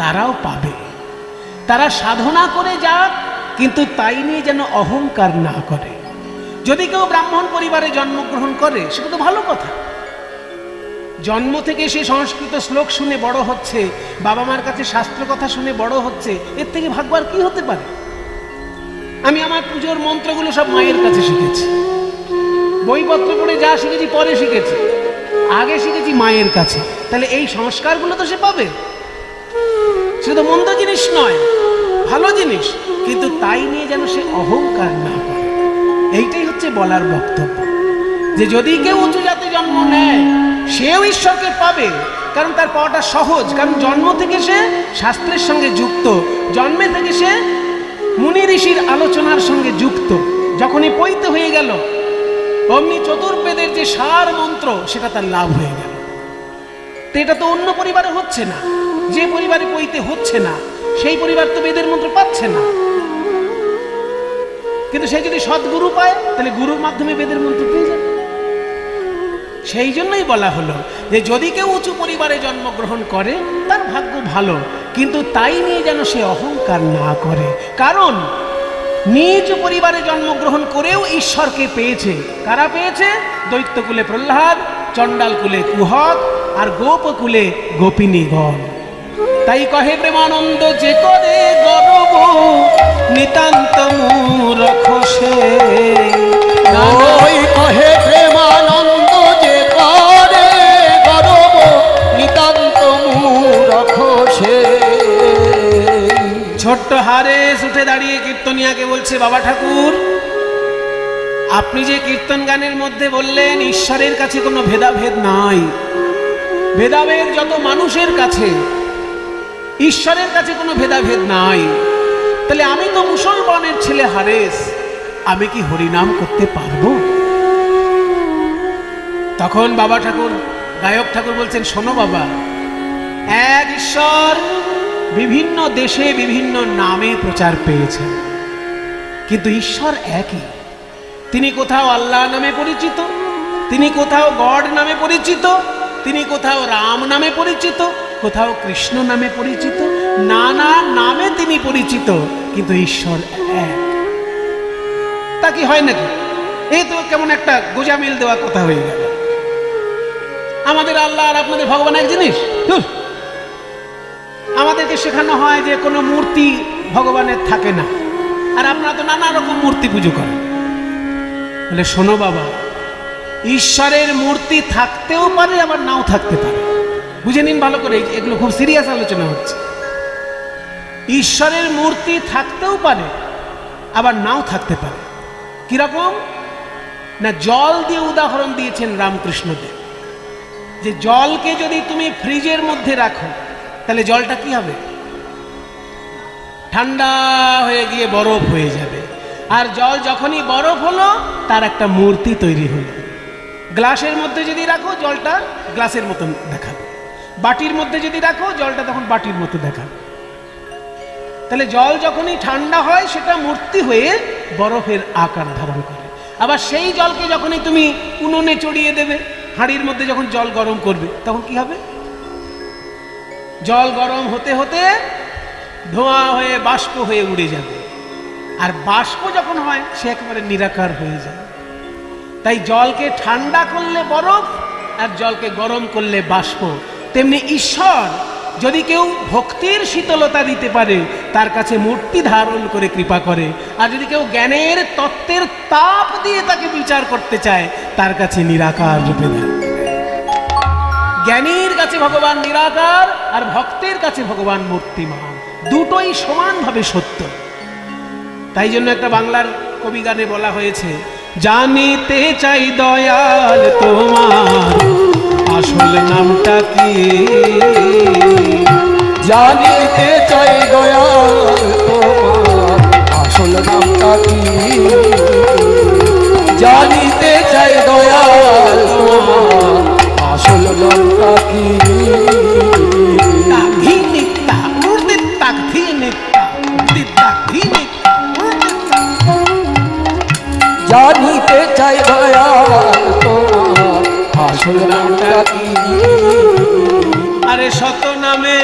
তারাও পাবে। তারা সাধনা করে যাক, কিন্তু তাই নিয়ে যেন অহংকার না করে। যদি কেউ ব্রাহ্মণ পরিবারে জন্মগ্রহণ করে সেটা তো ভালো কথা, জন্ম থেকে সে সংস্কৃত শ্লোক শুনে বড় হচ্ছে, বাবা মার কাছে শাস্ত্র কথা শুনে বড় হচ্ছে, এর থেকে ভাগবার কি হতে পারে? আমি আমার পুজোর মন্ত্রগুলো সব মায়ের কাছে শিখেছি, বইপত্র পড়ে যা শিখেছি পরে শিখেছি, আগে শিখেছি মায়ের কাছে। তাহলে এই সংস্কারগুলো তো সে পাবে, সেটা তো মন্দ জিনিস নয়, ভালো জিনিস, কিন্তু তাই নিয়ে যেন সে অহংকার না করে। এইটাই হচ্ছে বলার বক্তব্য, যে যদি কেউ উঁচু জাতে জন্ম নেয় সেও ঈশ্বরকে পাবে, কারণ তার পাওয়াটা সহজ, কারণ জন্ম থেকে সে শাস্ত্রের সঙ্গে যুক্ত, জন্মে থেকে সে মুনি ঋষির আলোচনার সঙ্গে যুক্ত। যখনই পৈতে হয়ে গেল অমনি চতুর্বেদের যে সার মন্ত্র সেটা তার লাভ হয়ে গেল। তো এটা তো অন্য পরিবারে হচ্ছে না, যে পরিবারে পৈতে হচ্ছে না সেই পরিবার তো বেদের মন্ত্র পাচ্ছে না, কিন্তু সে যদি সদ্গুরু পায় তাহলে গুরুর মাধ্যমে বেদের মন্ত্র পেয়ে যাবে। সেই জন্যই বলা হলো যে যদি কেউ উঁচু পরিবারে জন্মগ্রহণ করে তার ভাগ্য ভালো, কিন্তু তাই নিয়ে যেন সে অহংকার না করে, কারণ নিজ পরিবারে জন্মগ্রহণ করেও ঈশ্বরকে পেয়েছে। কারা পেয়েছে? দৈত্যকুলে প্রহ্লাদ, চণ্ডালকুলে কুহক, আর গোপকুলে গোপিনীগণ। তাই কহে প্রেমানন্দ যে করে গর্ব, নিতান্ত মূরখ সে। ওই কহে প্রেমানন্দ যে করে গর্ব, নিতান্ত মূরখ সে। ছোট্ট হারেস উঠে দাঁড়িয়ে কীর্তনিয়াকে বলছে, বাবা ঠাকুর, আপনি যে কীর্তন গানের মধ্যে বললেন ঈশ্বরের কাছে কোনো ভেদাভেদ নাই, ভেদাভেদ যত মানুষের কাছে, ঈশ্বরের কাছে কোনো ভেদাভেদ নাই। তাহলে আমি তো মুসলমানের ছেলে হারেস, আমি কি হরিনাম করতে পারবো? তখন বাবা ঠাকুর, গায়ক ঠাকুর বলছেন, শোনো বাবা, এক ঈশ্বর বিভিন্ন দেশে বিভিন্ন নামে প্রচার পেয়েছেন, কিন্তু ঈশ্বর একই। তিনি কোথাও আল্লাহ নামে পরিচিত, তিনি কোথাও গড নামে পরিচিত, তিনি কোথাও রাম নামে পরিচিত, কোথাও কৃষ্ণ নামে পরিচিত, নানা নামে তিনি পরিচিত, কিন্তু ঈশ্বর এক। তা কি হয় নাকি? এই তো কেমন একটা গোজামিল দেওয়া কথা হয়ে গেল। আমাদের আল্লাহ আর আপনাদের ভগবান এক জিনিস। আমাদেরকে শেখানো হয় যে কোনো মূর্তি ভগবানের থাকে না, আর আপনারা তো নানা রকম মূর্তি পুজো করেন। বলে শোনো বাবা, ঈশ্বরের মূর্তি থাকতেও পারে, আবার নাও থাকতে পারে। বুঝে নিন ভালো করে, এগুলো খুব সিরিয়াস আলোচনা হচ্ছে। ঈশ্বরের মূর্তি থাকতেও পারে, আবার নাও থাকতে পারে। কিরকম না, জল দিয়ে উদাহরণ দিয়েছেন রামকৃষ্ণদেব, যে জলকে যদি তুমি ফ্রিজের মধ্যে রাখো, তাহলে জলটা কি হবে? ঠান্ডা হয়ে গিয়ে বরফ হয়ে যাবে। আর জল যখনই বরফ হলো, তার একটা মূর্তি তৈরি হলো। গ্লাসের মধ্যে যদি রাখো, জলটা গ্লাসের মতন দেখাবে। বাটির মধ্যে যদি রাখো, জলটা তখন বাটির মতো দেখাবে। তাহলে জল যখনই ঠান্ডা হয়, সেটা মূর্তি হয়ে বরফের আকার ধারণ করে। আবার সেই জলকে যখনই তুমি উনুনে চড়িয়ে দেবে, হাঁড়ির মধ্যে যখন জল গরম করবে, তখন কি হবে? জল গরম হতে হতে ধোঁয়া হয়ে বাষ্প হয়ে উড়ে যাবে। আর বাষ্প যখন হয়, সে একেবারে নিরাকার হয়ে যায়। তাই জলকে ঠান্ডা করলে বরফ, আর জলকে গরম করলে বাষ্প। তেমনি ঈশ্বর যদি কেউ ভক্তির শীতলতা দিতে পারে, তার কাছে মূর্তি ধারণ করে কৃপা করে। আর যদি কেউ জ্ঞানের তত্ত্বের তাপ দিয়ে তাকে বিচার করতে চায়, তার কাছে নিরাকার রূপে দেয়। জ্ঞানীর কাছে ভগবান নিরাকার, আর ভক্তের কাছে ভগবান মূর্তিমান। দুটোই সমানভাবে সত্য। তাই জন্য একটা বাংলার কবি গানে বলা হয়েছে, জানিতে চাই দয়াল তোমার আসল নামটা কি, জানিতে চাই দয়াল তোমার আসল নামটা কি, জানিতে চাই দয়াল তোমার আসল নামটা কি। জানিতে চাই দয়াল তোমার আসল নামটা কি। আরে শত নামে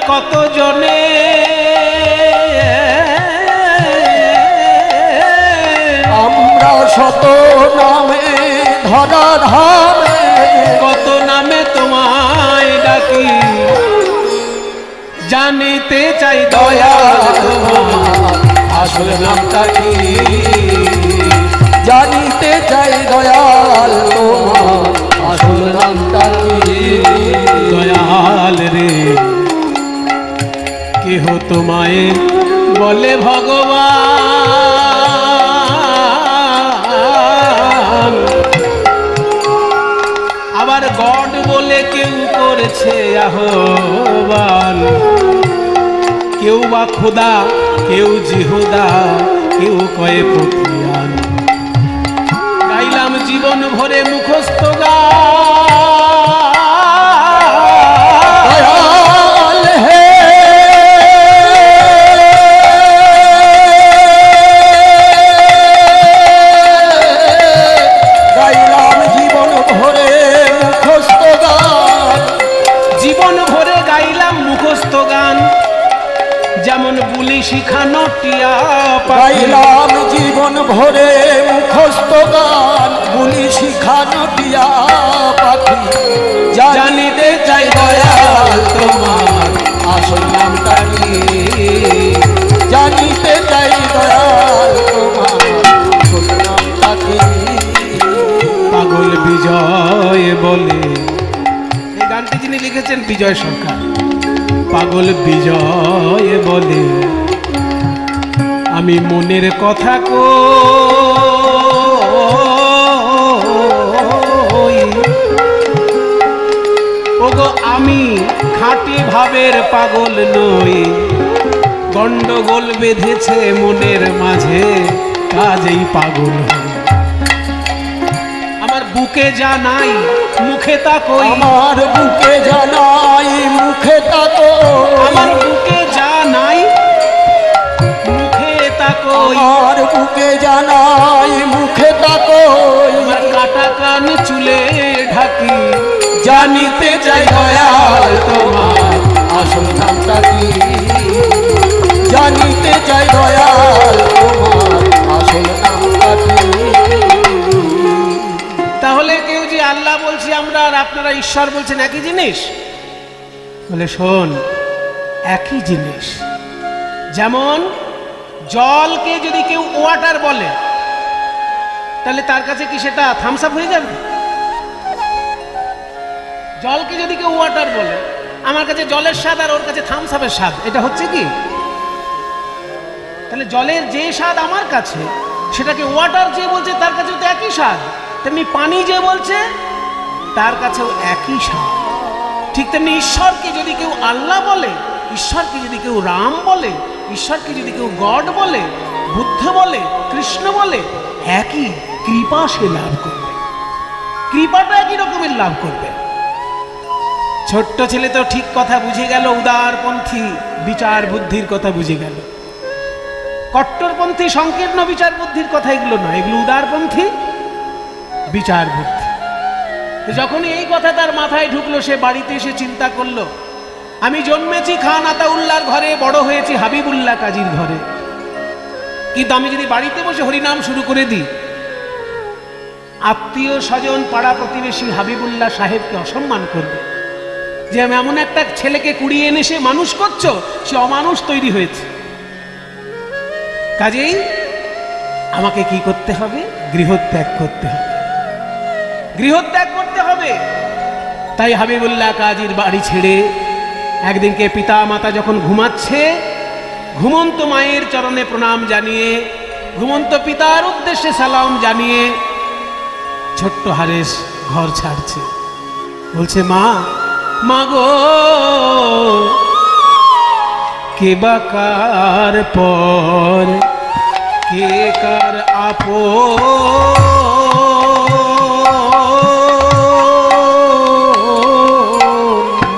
কত জনে, আমরা শত নামে ধরা ধামে, কত নামে তোমায় ডাকি, জানিতে চাই দয়াল তোমার আসল নামটা কি, জানিতে চাই দয়াল তোমার আসল নামটা কি। দয়াল রে, কেহ তোমায় বলে ভগবান, আবার গড বলে কেউ করেছে আহ্বান। কেউ বা খোদা, কেউ জিহুদা, কেউ কয়ে পথিয়ান। গাইলাম জীবন ভরে মুখস্থ দয়াল হে, গাইলাম জীবন ভরে মুখস্থ গান, জীবন ভরে গাইলাম মুখস্থ গান। যেমন বুলি শিখানো টিয়া গাইলাম জীবন ভরে মুখস্থ গান, বুলি শিখানো টিয়া পাখি। জানিতে চাই দয়াল তোমার আসল নামটা কি, জানিতে চাই দয়াল তোমার আসল নামটা কি। পাগল বিজয় বলে, এই গানটি যিনি লিখেছেন বিজয় সরকার। পাগল বিজয় বলে, আমি মনের কথা কই, ওগো আমি খাঁটি ভাবের পাগল নই, গন্ডগোল বেঁধেছে মনের মাঝে, কাজেই পাগল হই। আমার বুকে যা নাই মুখে তা কই, আমার বুকে জানাই মুখে তাকো, আমার বুকে যা নাই মুখে তা কই, আমার বুকে জানাই মুখে তাকো, আমার কাটা কান চুলে ঢাকি, জানিতে চাই দয়াল তোমার আসল নামটা কি, জানিতে চাই দয়াল তোমার আসল নামটা কি। তাহলে কেউ যে আল্লাহ বলছি আমরা আর আপনারা ঈশ্বর বলছেন একই জিনিস? বলে শোন, একই জিনিস। যেমন জলকে যদি কেউ ওয়াটার বলে, তাহলে তার কাছে কি সেটা থামস আপ হয়ে যাবে? জলকে যদি কেউ ওয়াটার বলে, আমার কাছে জলের স্বাদ আর ওর কাছে থামস আপের স্বাদ, এটা হচ্ছে কি? তাহলে জলের যে স্বাদ আমার কাছে, সেটাকে ওয়াটার যে বলছে তার কাছেও তো একই স্বাদ। তেমনি পানি যে বলছে তার কাছেও একই স্বাদ। ঠিক তেমনি ঈশ্বরকে যদি কেউ আল্লাহ বলে, ঈশ্বরকে যদি কেউ রাম বলে, ঈশ্বরকে যদি কেউ গড বলে, বুদ্ধ বলে, কৃষ্ণ বলে, একই কৃপা সে লাভ করবে, কৃপাটা একই রকমের লাভ করবে। ছোট্ট ছেলে তো ঠিক কথা বুঝে গেল, উদারপন্থী বিচার বুদ্ধির কথা বুঝে গেল। কট্টরপন্থী সংকীর্ণ বিচার বুদ্ধির কথা এগুলো নয়, এগুলো উদারপন্থী বিচার বুদ্ধি। যখনই এই কথা তার মাথায় ঢুকলো, সে বাড়িতে এসে চিন্তা করলো, আমি জন্মেছি খান আতাউল্লাহর ঘরে, বড় হয়েছি হাবিবুল্লাহ কাজীর ঘরে, কিন্তু আমি যদি বাড়িতে বসে হরিনাম শুরু করে দিই, আত্মীয় স্বজন পাড়া প্রতিবেশী হাবিবুল্লাহ সাহেবকে অসম্মান করবে যে আমি এমন একটা ছেলেকে কুড়িয়ে এনে সে মানুষ করছো, সে অমানুষ তৈরি হয়েছে। কাজেই আমাকে কি করতে হবে? গৃহত্যাগ করতে হবে, গৃহত্যাগ করতে হবে। তাই হাবিবুল্লাহ কাজীর বাড়ি ছেড়ে একদিনকে পিতা মাতা যখন ঘুমাচ্ছে, ঘুমন্ত মায়ের চরণে প্রণাম জানিয়ে, ঘুমন্ত পিতার উদ্দেশ্যে সালাম জানিয়ে ছোট্ট হারেস ঘর ছাড়ছে। বলছে, মা, মা গো, কে বা কার পর, কে কার আপন,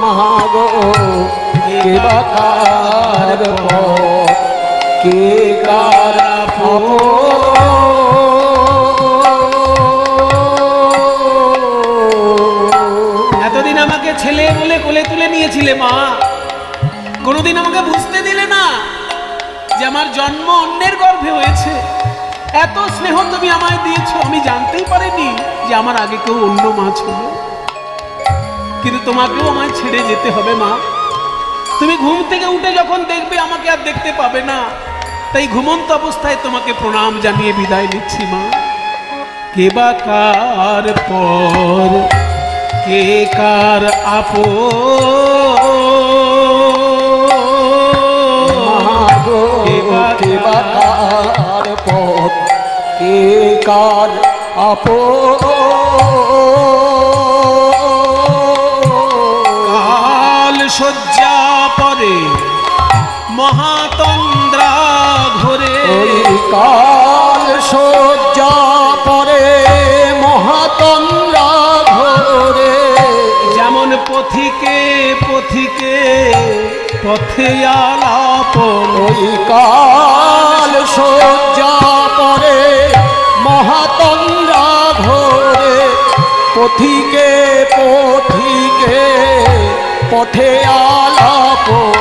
মাগো কে বা কার পর, কে কার আপন। এতদিন আমাকে ছেলে বলে কোলে তুলে নিয়েছিলে মা, কোনোদিন আমাকে বুঝতে দিলে না যে আমার জন্ম অন্যের গর্ভে হয়েছে। এত স্নেহ তুমি আমায় দিয়েছো, আমি জানতেই পারিনি যে আমার আগে কেউ অন্য মা ছিল। কিন্তু তোমাকেও আমায় ছেড়ে যেতে হবে মা। তুমি ঘুম থেকে উঠে যখন দেখবে আমাকে আর দেখতে পাবে না, তাই ঘুমন্ত অবস্থায় তোমাকে প্রণাম জানিয়ে বিদায় নিচ্ছি মা। কে বা কার পর, কে কার আপন, কে বা কার পর, কে কার আপন। কাল শয্যা পরে মহাতন্দ্রা ঘরে, কাল শয্যা পরে মহাতন্দ্রা ঘরে, যেমন পথিকে পথিকে পথে আলাপন। ওই কাল শয্যা পরে মহাতন্দ্রা ঘরে, পথিকে পথিকে পথে আলাপন।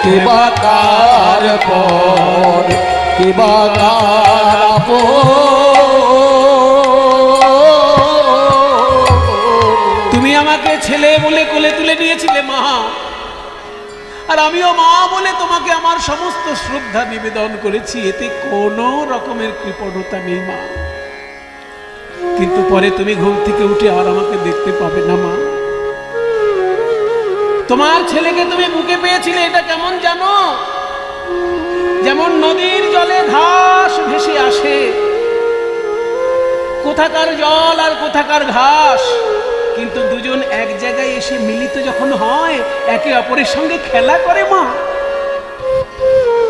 কে বা কার পর, কে বা কার আপন। তুমি আমাকে ছেলে বলে কোলে তুলে নিয়েছিলে মা, আর আমিও মা বলে তোমাকে আমার সমস্ত শ্রদ্ধা নিবেদন করেছি, এতে কোনো রকমের কৃপণতা নেই মা। কিন্তু পরে তুমি ঘুম থেকে উঠে আর আমাকে দেখতে পাবে না মা। তোমার ছেলেকে তুমি বুকে পেয়েছিলে, এটা কেমন জানো? যেমন নদীর জলে ঘাস ভেসে আসে, কোথাকার জল আর কোথাকার ঘাস কিন্তু দুজন এক জায়গায় এসে মিলিত যখন হয়, একে অপরের সঙ্গে খেলা করে মা।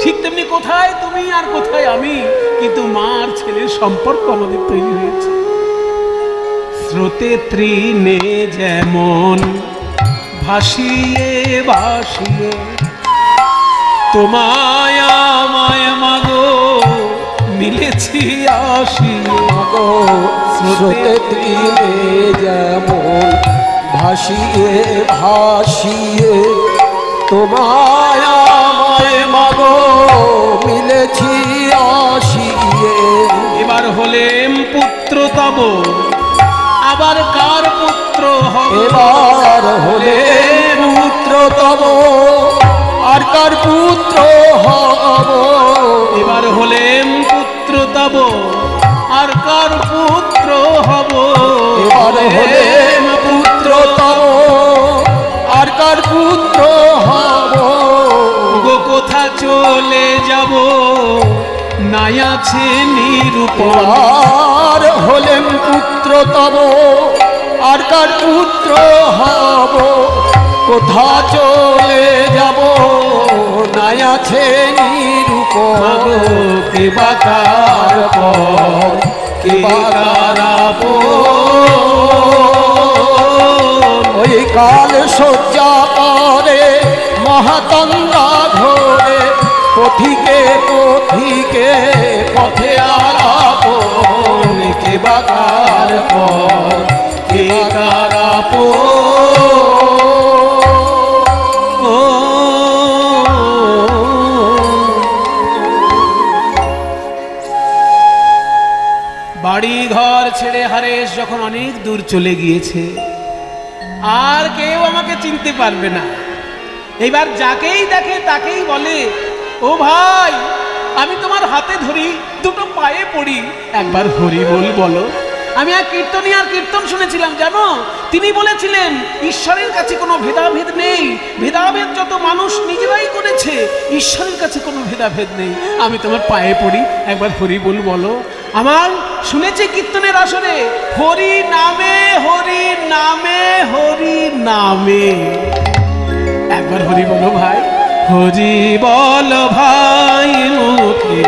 ঠিক তেমনি কোথায় তুমি আর কোথায় আমি, কিন্তু মা আর ছেলের সম্পর্ক আমাদের তৈরি হয়েছে। স্রোতে তৃণে যেমন ভাসিয়ে ভাসিয়ে তোমায় আমায় মাগো মিলেছি আসিয়ে। মাগো স্রোতে তৃণে যেমন ভাসিয়ে ভাসিয়ে তোমায় আমায় মাগো মিলেছি আসিয়ে। এবার হলেম পুত্র তব, আবার কার পুত্র হব? এবার হলে পুত্র তব, আর কার পুত্র হব? এবার হলেম পুত্র তব, আর কার পুত্র হব? এবার হলে পুত্র তব, আর কার পুত্র হব? গো কোথা চলে যাব, নাই আছে নিরূপণ। আর হলেন পুত্র তব, আর কার পুত্র হব? কোথা চলে যাব, নাই আছে নিরূপণ। কে বা কার পর, কে বা কার আপন? ওই কাল শয্যা করে মহাতঙ্গা ঘোরে, পথিকে পথিকে পথে আপন। কে বা কার পর, কে কার বাড়ি ঘর ছেড়ে হারেস যখন অনেক দূর চলে গিয়েছে, আর কেউ আমাকে চিনতে পারবে না। এইবার যাকেই দেখে তাকেই বলে, ও ভাই আমি তোমার হাতে ধরি, দুটো পায়ে পড়ি, একবার হরি বল বলো। আমি এক কীর্তনিয়ার কীর্তন শুনেছিলাম জানো, তিনি বলেছিলেন ঈশ্বরের কাছে কোনো ভেদাভেদ নেই, ভেদাভেদ যত মানুষ নিজেরাই করেছে, ঈশ্বরের কাছে কোনো ভেদাভেদ নেই। আমি তোমার পায়ে পড়ি, একবার হরি বল বলো। আমার শুনেছি কীর্তনের আসরে, হরি নামে হরি নামে হরি নামে, একবার হরি বলো ভাই। হরি বল ভাই মুখে,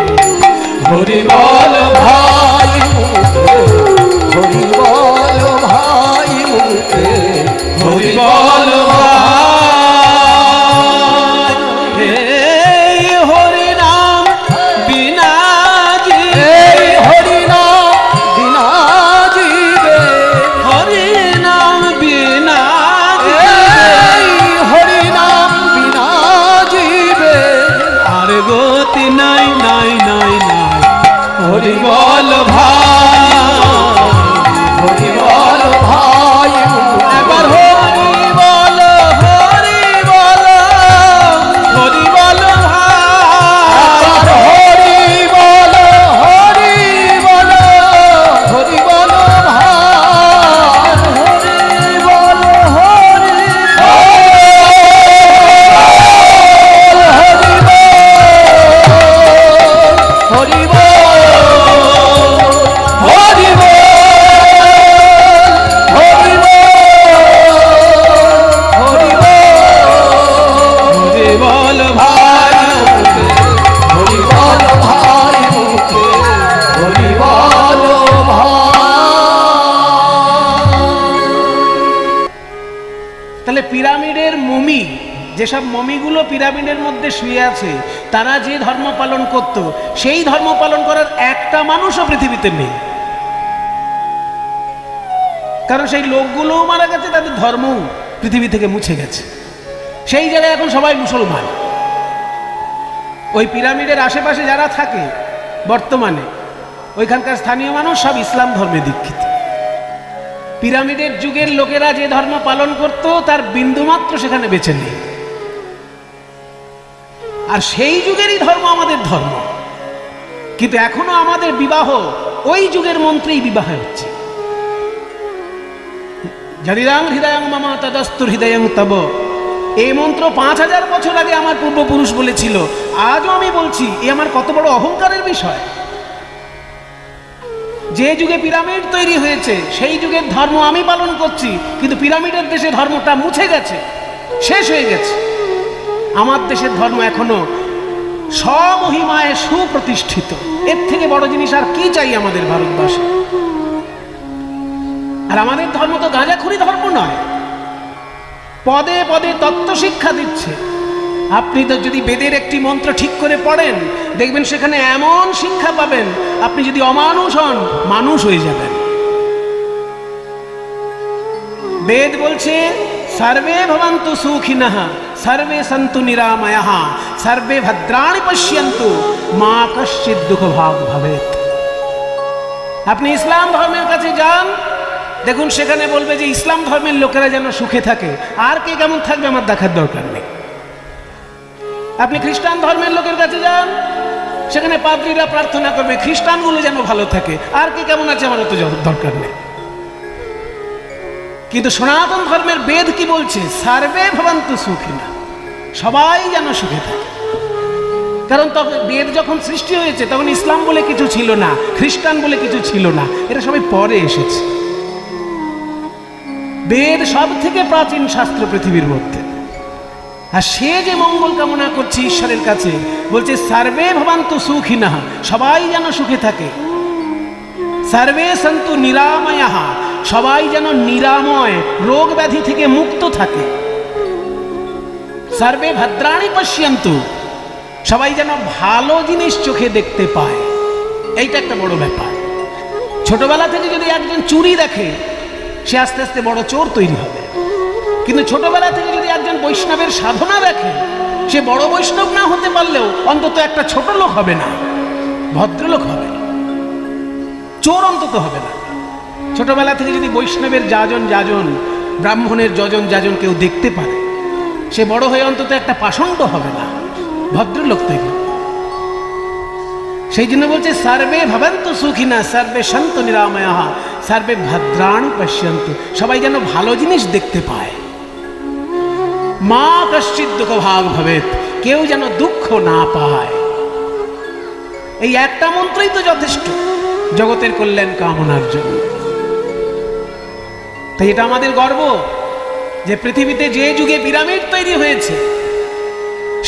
হরি বল ভাই মুখে, হরি বল ভাই মুখে, হরি বল ভাই। এই হরি নাম বিনা জীবে, হরি নাম বিনা জীবে, হরি নাম বিনা হরি নাম বিনা জীবে, আর গতি নাই নাই নাই নাই। হরি বল ভাই, হরি বল ভাই একবার হরি বল, হরি বল, হরি বল ভাই। হরি বল, হরি বল, হরি বল ভাই, হরি বল, হরি হরি বল, হরি বল, হরি বল, হরি বল, হরি বল, হরি বল ভাই, হরি বল ভাই মুখে, হরি বল ভাই। তাহলে পিরামিডের মমি, যেসব মমিগুলো পিরামিডের মধ্যে শুয়ে আছে, তারা যে ধর্ম পালন করত, সেই ধর্ম পালন করার একটা মানুষও পৃথিবীতে নেই। কারণ সেই লোকগুলোও মারা গেছে, তাদের ধর্ম পৃথিবী থেকে মুছে গেছে। সেই জায়গায় এখন সবাই মুসলমান। ওই পিরামিডের আশেপাশে যারা থাকে বর্তমানে, ওইখানকার স্থানীয় মানুষ সব ইসলাম ধর্মে দীক্ষিত। পিরামিডের যুগের লোকেরা যে ধর্ম পালন করত, তার বিন্দুমাত্র সেখানে বেঁচে নেই। আর সেই যুগেরই ধর্ম আমাদের ধর্ম, কিন্তু এখনো আমাদের বিবাহ ওই যুগের মন্ত্রেই বিবাহ হচ্ছে। যদিরাং হৃদয়ং মামা তদস্তুর হৃদয়ং তব, এই মন্ত্র 5000 বছর আগে আমার পূর্বপুরুষ বলেছিল। আজও আমি বলছি, এ আমার কত বড় অহংকারের বিষয়। যে যুগে পিরামিড তৈরি হয়েছে সেই যুগের ধর্ম আমি পালন করছি, কিন্তু পিরামিডের দেশে ধর্মটা মুছে গেছে, শেষ হয়ে গেছে। আমার দেশের ধর্ম এখনো স্বমহিমায় সুপ্রতিষ্ঠিত। এর থেকে বড় জিনিস আর কি চাই আমাদের ভারতবাসী? আর আমাদের ধর্ম তো গাঁজাখুরি ধর্ম নয়, পদে পদে তত্ত্ব শিক্ষা দিচ্ছে। আপনি তো যদি বেদের একটি মন্ত্র ঠিক করে পড়েন, দেখবেন সেখানে এমন শিক্ষা পাবেন, আপনি যদি অমানুষ হন, মানুষ হয়ে যাবেন। বেদ বলছে সর্বে ভবন্তু সুখিনঃ সর্বে সন্তু নিরাময়ঃ সর্বে ভদ্রাণি পশ্যন্তু মা কশ্চিৎ দুঃখ ভাগ ভবেৎ। আপনি ইসলাম ধর্মের কাছে যান, দেখুন সেখানে বলবে যে ইসলাম ধর্মের লোকেরা যেন সুখে থাকে, আর কে কেমন থাকবে আমার দেখার দরকার নেই। আপনি খ্রিস্টান ধর্মের লোকের কাছে যান, সেখানে পাদ্রীরা প্রার্থনা করবে খ্রিস্টানগুলো যেন ভালো থাকে, আর কে কেমন আছে আমার অত দরকার নেই। কিন্তু সনাতন ধর্মের বেদ কি বলছে? সর্বে ভবন্তু সুখিনঃ, সবাই যেন সুখে থাকে। কারণ তখন বেদ যখন সৃষ্টি হয়েছে তখন ইসলাম বলে কিছু ছিল না, খ্রিস্টান বলে কিছু ছিল না, এটা সবাই পরে এসেছে। বেদ সব থেকে প্রাচীন শাস্ত্র পৃথিবীর মধ্যে। আর সে যে মঙ্গল কামনা করছে ঈশ্বরের কাছে, বলছে সর্বে ভবন্তু সুখিনঃ, সবাই যেন সুখে থাকে। সর্বে সন্তু নিরাময়ঃ, সবাই যেন নিরাময়, রোগ ব্যাধি থেকে মুক্ত থাকে। সর্বে ভদ্রাণি পশ্যন্তু, সবাই যেন ভালো জিনিস চোখে দেখতে পায়। এইটা একটা বড় ব্যাপার। ছোটবেলা থেকে যদি একজন চুরি দেখে, সে আস্তে আস্তে বড় চোর তৈরি হবে। কিন্তু ছোটবেলা থেকে যদি একজন বৈষ্ণবের সাধনা দেখে, সে বড় বৈষ্ণব না হতে পারলেও অন্তত একটা ছোট লোক হবে না, ভদ্রলোক হবে, চোর অন্তত হবে না। ছোটবেলা থেকে যদি বৈষ্ণবের যাজন ব্রাহ্মণের যাজন কেউ দেখতে পারে, সে বড় হয়ে অন্তত একটা পাষণ্ড হবে না, ভদ্রলোক তৈরি। সেই জন্য বলছে সর্বে ভবন্তু সুখিনঃ সর্বে সন্তু নিরাময়ঃ সর্বে ভদ্রাণি পশ্যন্তু, সবাই যেন ভালো জিনিস দেখতে পায়। মা কশ্চিৎ দুঃখ ভাগ ভবেৎ, কেউ যেন দুঃখ না পায়। এই একটা মন্ত্রই তো যথেষ্ট জগতের কল্যাণ কামনার জন্য। তাই এটা আমাদের গর্ব যে পৃথিবীতে যে যুগে পিরামিড তৈরি হয়েছে,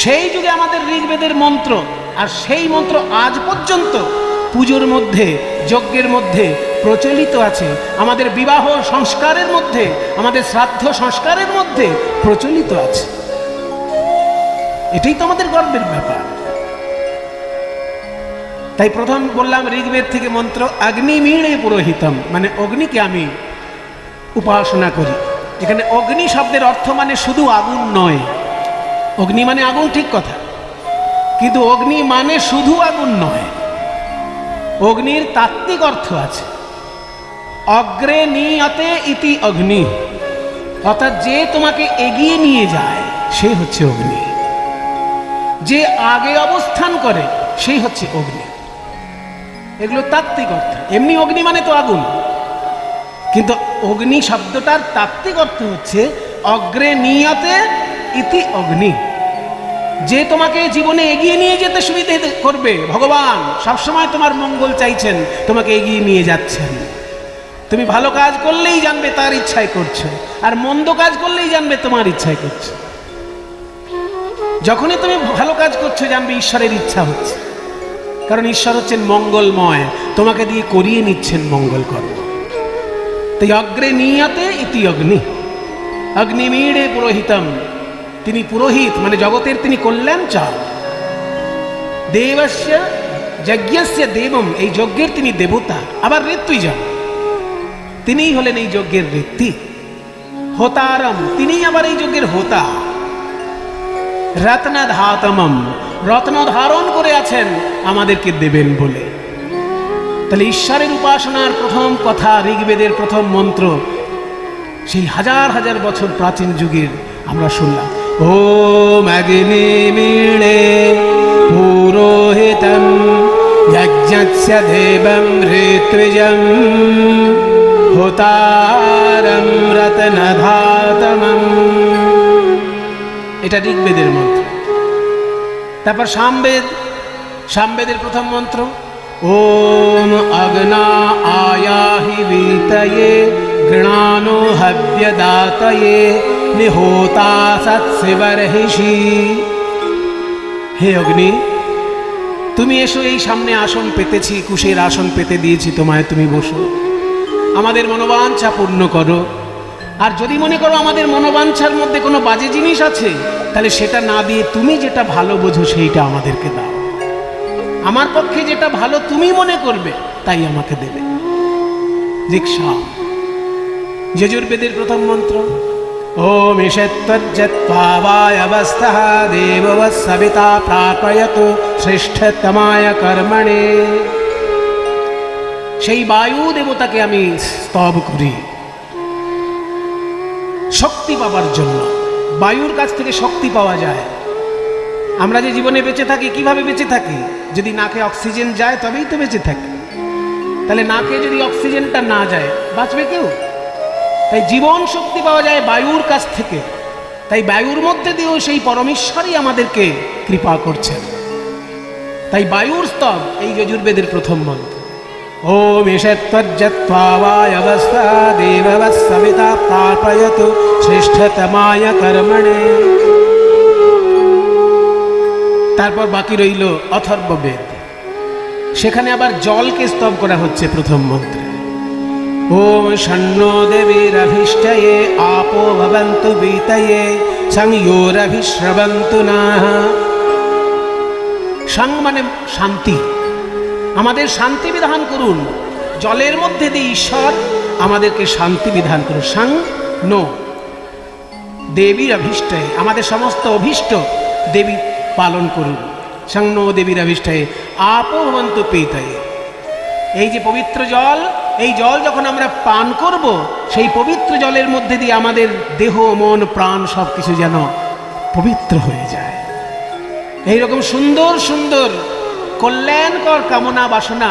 সেই যুগে আমাদের ঋগ্বেদের মন্ত্র, আর সেই মন্ত্র আজ পর্যন্ত পুজোর মধ্যে, যজ্ঞের মধ্যে প্রচলিত আছে। আমাদের বিবাহ সংস্কারের মধ্যে, আমাদের শ্রাদ্ধ সংস্কারের মধ্যে প্রচলিত আছে। এটাই তো আমাদের গর্বের ব্যাপার। তাই প্রথম বললাম ঋগ্বেদ থেকে মন্ত্র, অগ্নিমীড়ে পুরোহিতম, মানে অগ্নিকে আমি উপাসনা করি। এখানে অগ্নি শব্দের অর্থ মানে শুধু আগুন নয়। অগ্নি মানে আগুন, ঠিক কথা, কিন্তু অগ্নি মানে শুধু আগুন নয়। অগ্নির তাত্ত্বিক অর্থ আছে। অগ্রে নিয়তে ইতি অগ্নি, অর্থাৎ যে তোমাকে এগিয়ে নিয়ে যায় সে হচ্ছে অগ্নি, যে আগে অবস্থান করে সেই হচ্ছে অগ্নি। এগুলো তাত্ত্বিক অর্থ। এমনি অগ্নি মানে তো আগুন, কিন্তু অগ্নি শব্দটার তাত্ত্বিক অর্থ হচ্ছে অগ্রে নিয়তে ইতি অগ্নি, যে তোমাকে জীবনে এগিয়ে নিয়ে যেতে সুবিধে করবে। ভগবান সবসময় তোমার মঙ্গল চাইছেন, তোমাকে এগিয়ে নিয়ে যাচ্ছেন। তুমি ভালো কাজ করলেই জানবে তার ইচ্ছায় করছো, আর মন্দ কাজ করলেই জানবে তোমার ইচ্ছায় করছো। যখনই তুমি ভালো কাজ করছো জানবে ঈশ্বরের ইচ্ছা হচ্ছে, কারণ ঈশ্বর হচ্ছেন মঙ্গলময়, তোমাকে দিয়ে করিয়ে নিচ্ছেন মঙ্গল কর্ম। তাই অগ্রে নিয়তে ইতি অগ্নি, অগ্নিমীড়ে পুরোহিতম, তিনি পুরোহিত মানে জগতের তিনি কল্যাণ চান। দেবস্য যজ্ঞস্য দেবম, এই যজ্ঞের তিনি দেবতা, আবার ঋত্বিজম, তিনিই হলেন এই যজ্ঞের ঋত্বিক। হোতারম, তিনিই আবার এই যজ্ঞের হোতা। রত্নধাতমম, রত্ন ধারণ করে আছেন আমাদেরকে দেবেন বলে। তাহলে ঈশ্বরের উপাসনার প্রথম কথা, ঋগ্বেদের প্রথম মন্ত্র, সেই হাজার হাজার বছর প্রাচীন যুগের আমরা শুনলাম। ওম অগ্নিমীড়ে পুরোহিতম যজ্ঞস্য দেবম ঋত্বিজম হোতারম রত্নধাতমম। এটা ঋগ্বেদের মন্ত্র। তারপর সামবেদ, সামবেদের প্রথম মন্ত্র ওম অগ্না व्यदातये निहोता सत्सिवर्हिषि। হে অগ্নি, তুমি এসো, এই সামনে আসন পেতেছি, কুশের আসন পেতে দিয়েছি তোমায়, তুমি বসো, আমাদের মনোবাঞ্ছা পূর্ণ করো। আর যদি মনে করো আমাদের মনোবাঞ্ছার মধ্যে কোনো বাজে জিনিস আছে, তাহলে সেটা না দিয়ে তুমি যেটা ভালো বোঝো সেইটা আমাদেরকে দাও। আমার পক্ষে যেটা ভালো তুমি মনে করবে তাই আমাকে দেবে। দীক্ষা যজুর্বেদের প্রথম মন্ত্র, ওম ঈশত্বজ্জত্পাবায়বস্থা দেববৎ সবিতা প্রাপয়তু শ্রেষ্ঠতমায় কর্মণে। সেই বায়ু দেবতাকে আমি স্তব করি শক্তি পাবার জন্য। বায়ুর কাছ থেকে শক্তি পাওয়া যায়। আমরা যে জীবনে বেঁচে থাকি, কিভাবে বেঁচে থাকি? যদি নাকে অক্সিজেন যায় তবেই তো বেঁচে থাকি। তাহলে নাকে যদি অক্সিজেনটা না যায়, বাঁচবে কেউ? তাই জীবন শক্তি পাওয়া যায় বায়ুর কাছ থেকে। তাই বায়ুর মধ্যে দিয়েও সেই পরমেশ্বরই আমাদেরকে কৃপা করছেন। তাই বায়ুর স্তব এই যজুর্বেদের প্রথম মন্ত্র। ওম ঈশত্বজ্জত্পাবায়বস্থা দেববৎ সবিতা প্রাপয়তু শ্রেষ্ঠতমায় কর্মণে। তারপর বাকি রইল অথর্ববেদ। সেখানে আবার জলকে স্তব করা হচ্ছে প্রথম মন্ত্রে। ওম ষণ্ণো দেবীরভিষ্টয়ে আপো ভবন্তু বীতয়ে সংয়োরভিশ্রবন্তু নাহ। সাং মানে শান্তি, আমাদের শান্তি বিধান করুন। জলের মধ্যে দিয়ে ঈশ্বর আমাদেরকে শান্তি বিধান করুন। সাং নো দেবীর অভিষ্টয়ে, আমাদের সমস্ত অভিষ্ট দেবী পালন করুন। সংনো দেবীর অভিষ্টয়ে আপো ভবন্তু পীতয়ে। এই যে পবিত্র জল, এই জল যখন আমরা পান করব, সেই পবিত্র জলের মধ্যে দিয়ে আমাদের দেহ মন প্রাণ সব কিছু যেন পবিত্র হয়ে যায়। এইরকম সুন্দর সুন্দর কল্যাণকর কামনা বাসনা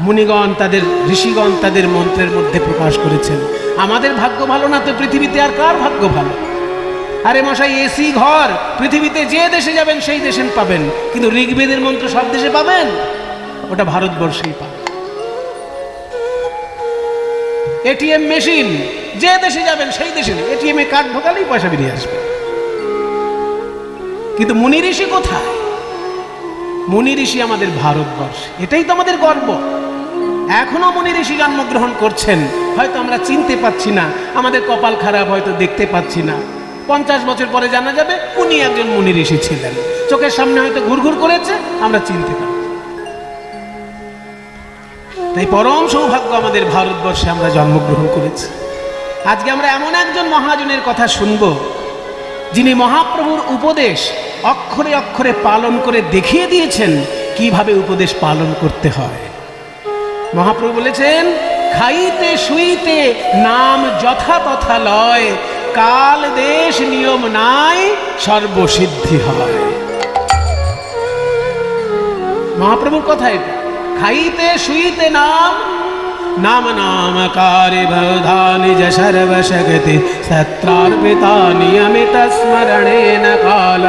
মুনিগণ তাদের, ঋষিগণ তাদের মন্ত্রের মধ্যে প্রকাশ করেছেন। আমাদের ভাগ্য ভালো না তো পৃথিবীতে আর কার ভাগ্য ভালো? আরে মশাই, এসি ঘর, পৃথিবীতে যে দেশে যাবেন সেই দেশে পাবেন, কিন্তু ঋগ্বেদের মন্ত্র সব দেশে পাবেন? ওটা ভারতবর্ষেই পাবেন। এটিএম মেশিন, যে দেশে যাবেন সেই দেশে এটিএম এ কার্ড ঢোকালেই পয়সা বেরিয়ে আসবে। কিন্তু মুনি ঋষি কোথায়? মুনি ঋষি আমাদের ভারতবর্ষে। এটাই তো আমাদের গর্ব। এখনো মুনি ঋষি জন্মগ্রহণ করছেন, হয়তো আমরা চিনতে পাচ্ছি না, আমাদের কপাল খারাপ, হয়তো দেখতে পাচ্ছি না। 50 বছর পরে জানা যাবে উনি একজন মুনি ঋষি ছিলেন। চোখের সামনে হয়তো ঘুরঘুর করেছে, আমরা চিনতে পারি। তাই পরম সৌভাগ্য আমাদের ভারতবর্ষে আমরা জন্মগ্রহণ করেছি। আজকে আমরা এমন একজন মহাজনের কথা শুনব, যিনি মহাপ্রভুর উপদেশ অক্ষরে অক্ষরে পালন করে দেখিয়ে দিয়েছেন কিভাবে উপদেশ পালন করতে হয়। মহাপ্রভু বলেছেন, খাইতে শুইতে নাম যথা তথা লয়, কাল দেশ নিয়ম নাই সর্বসিদ্ধি হয়। মহাপ্রভুর কথা এটা। খাইতে শুইতে নাম, নাম নামকারে বধানি য সর্বশক্তি সত্রার্পিতা নিয়মিত স্মরণেন কাল।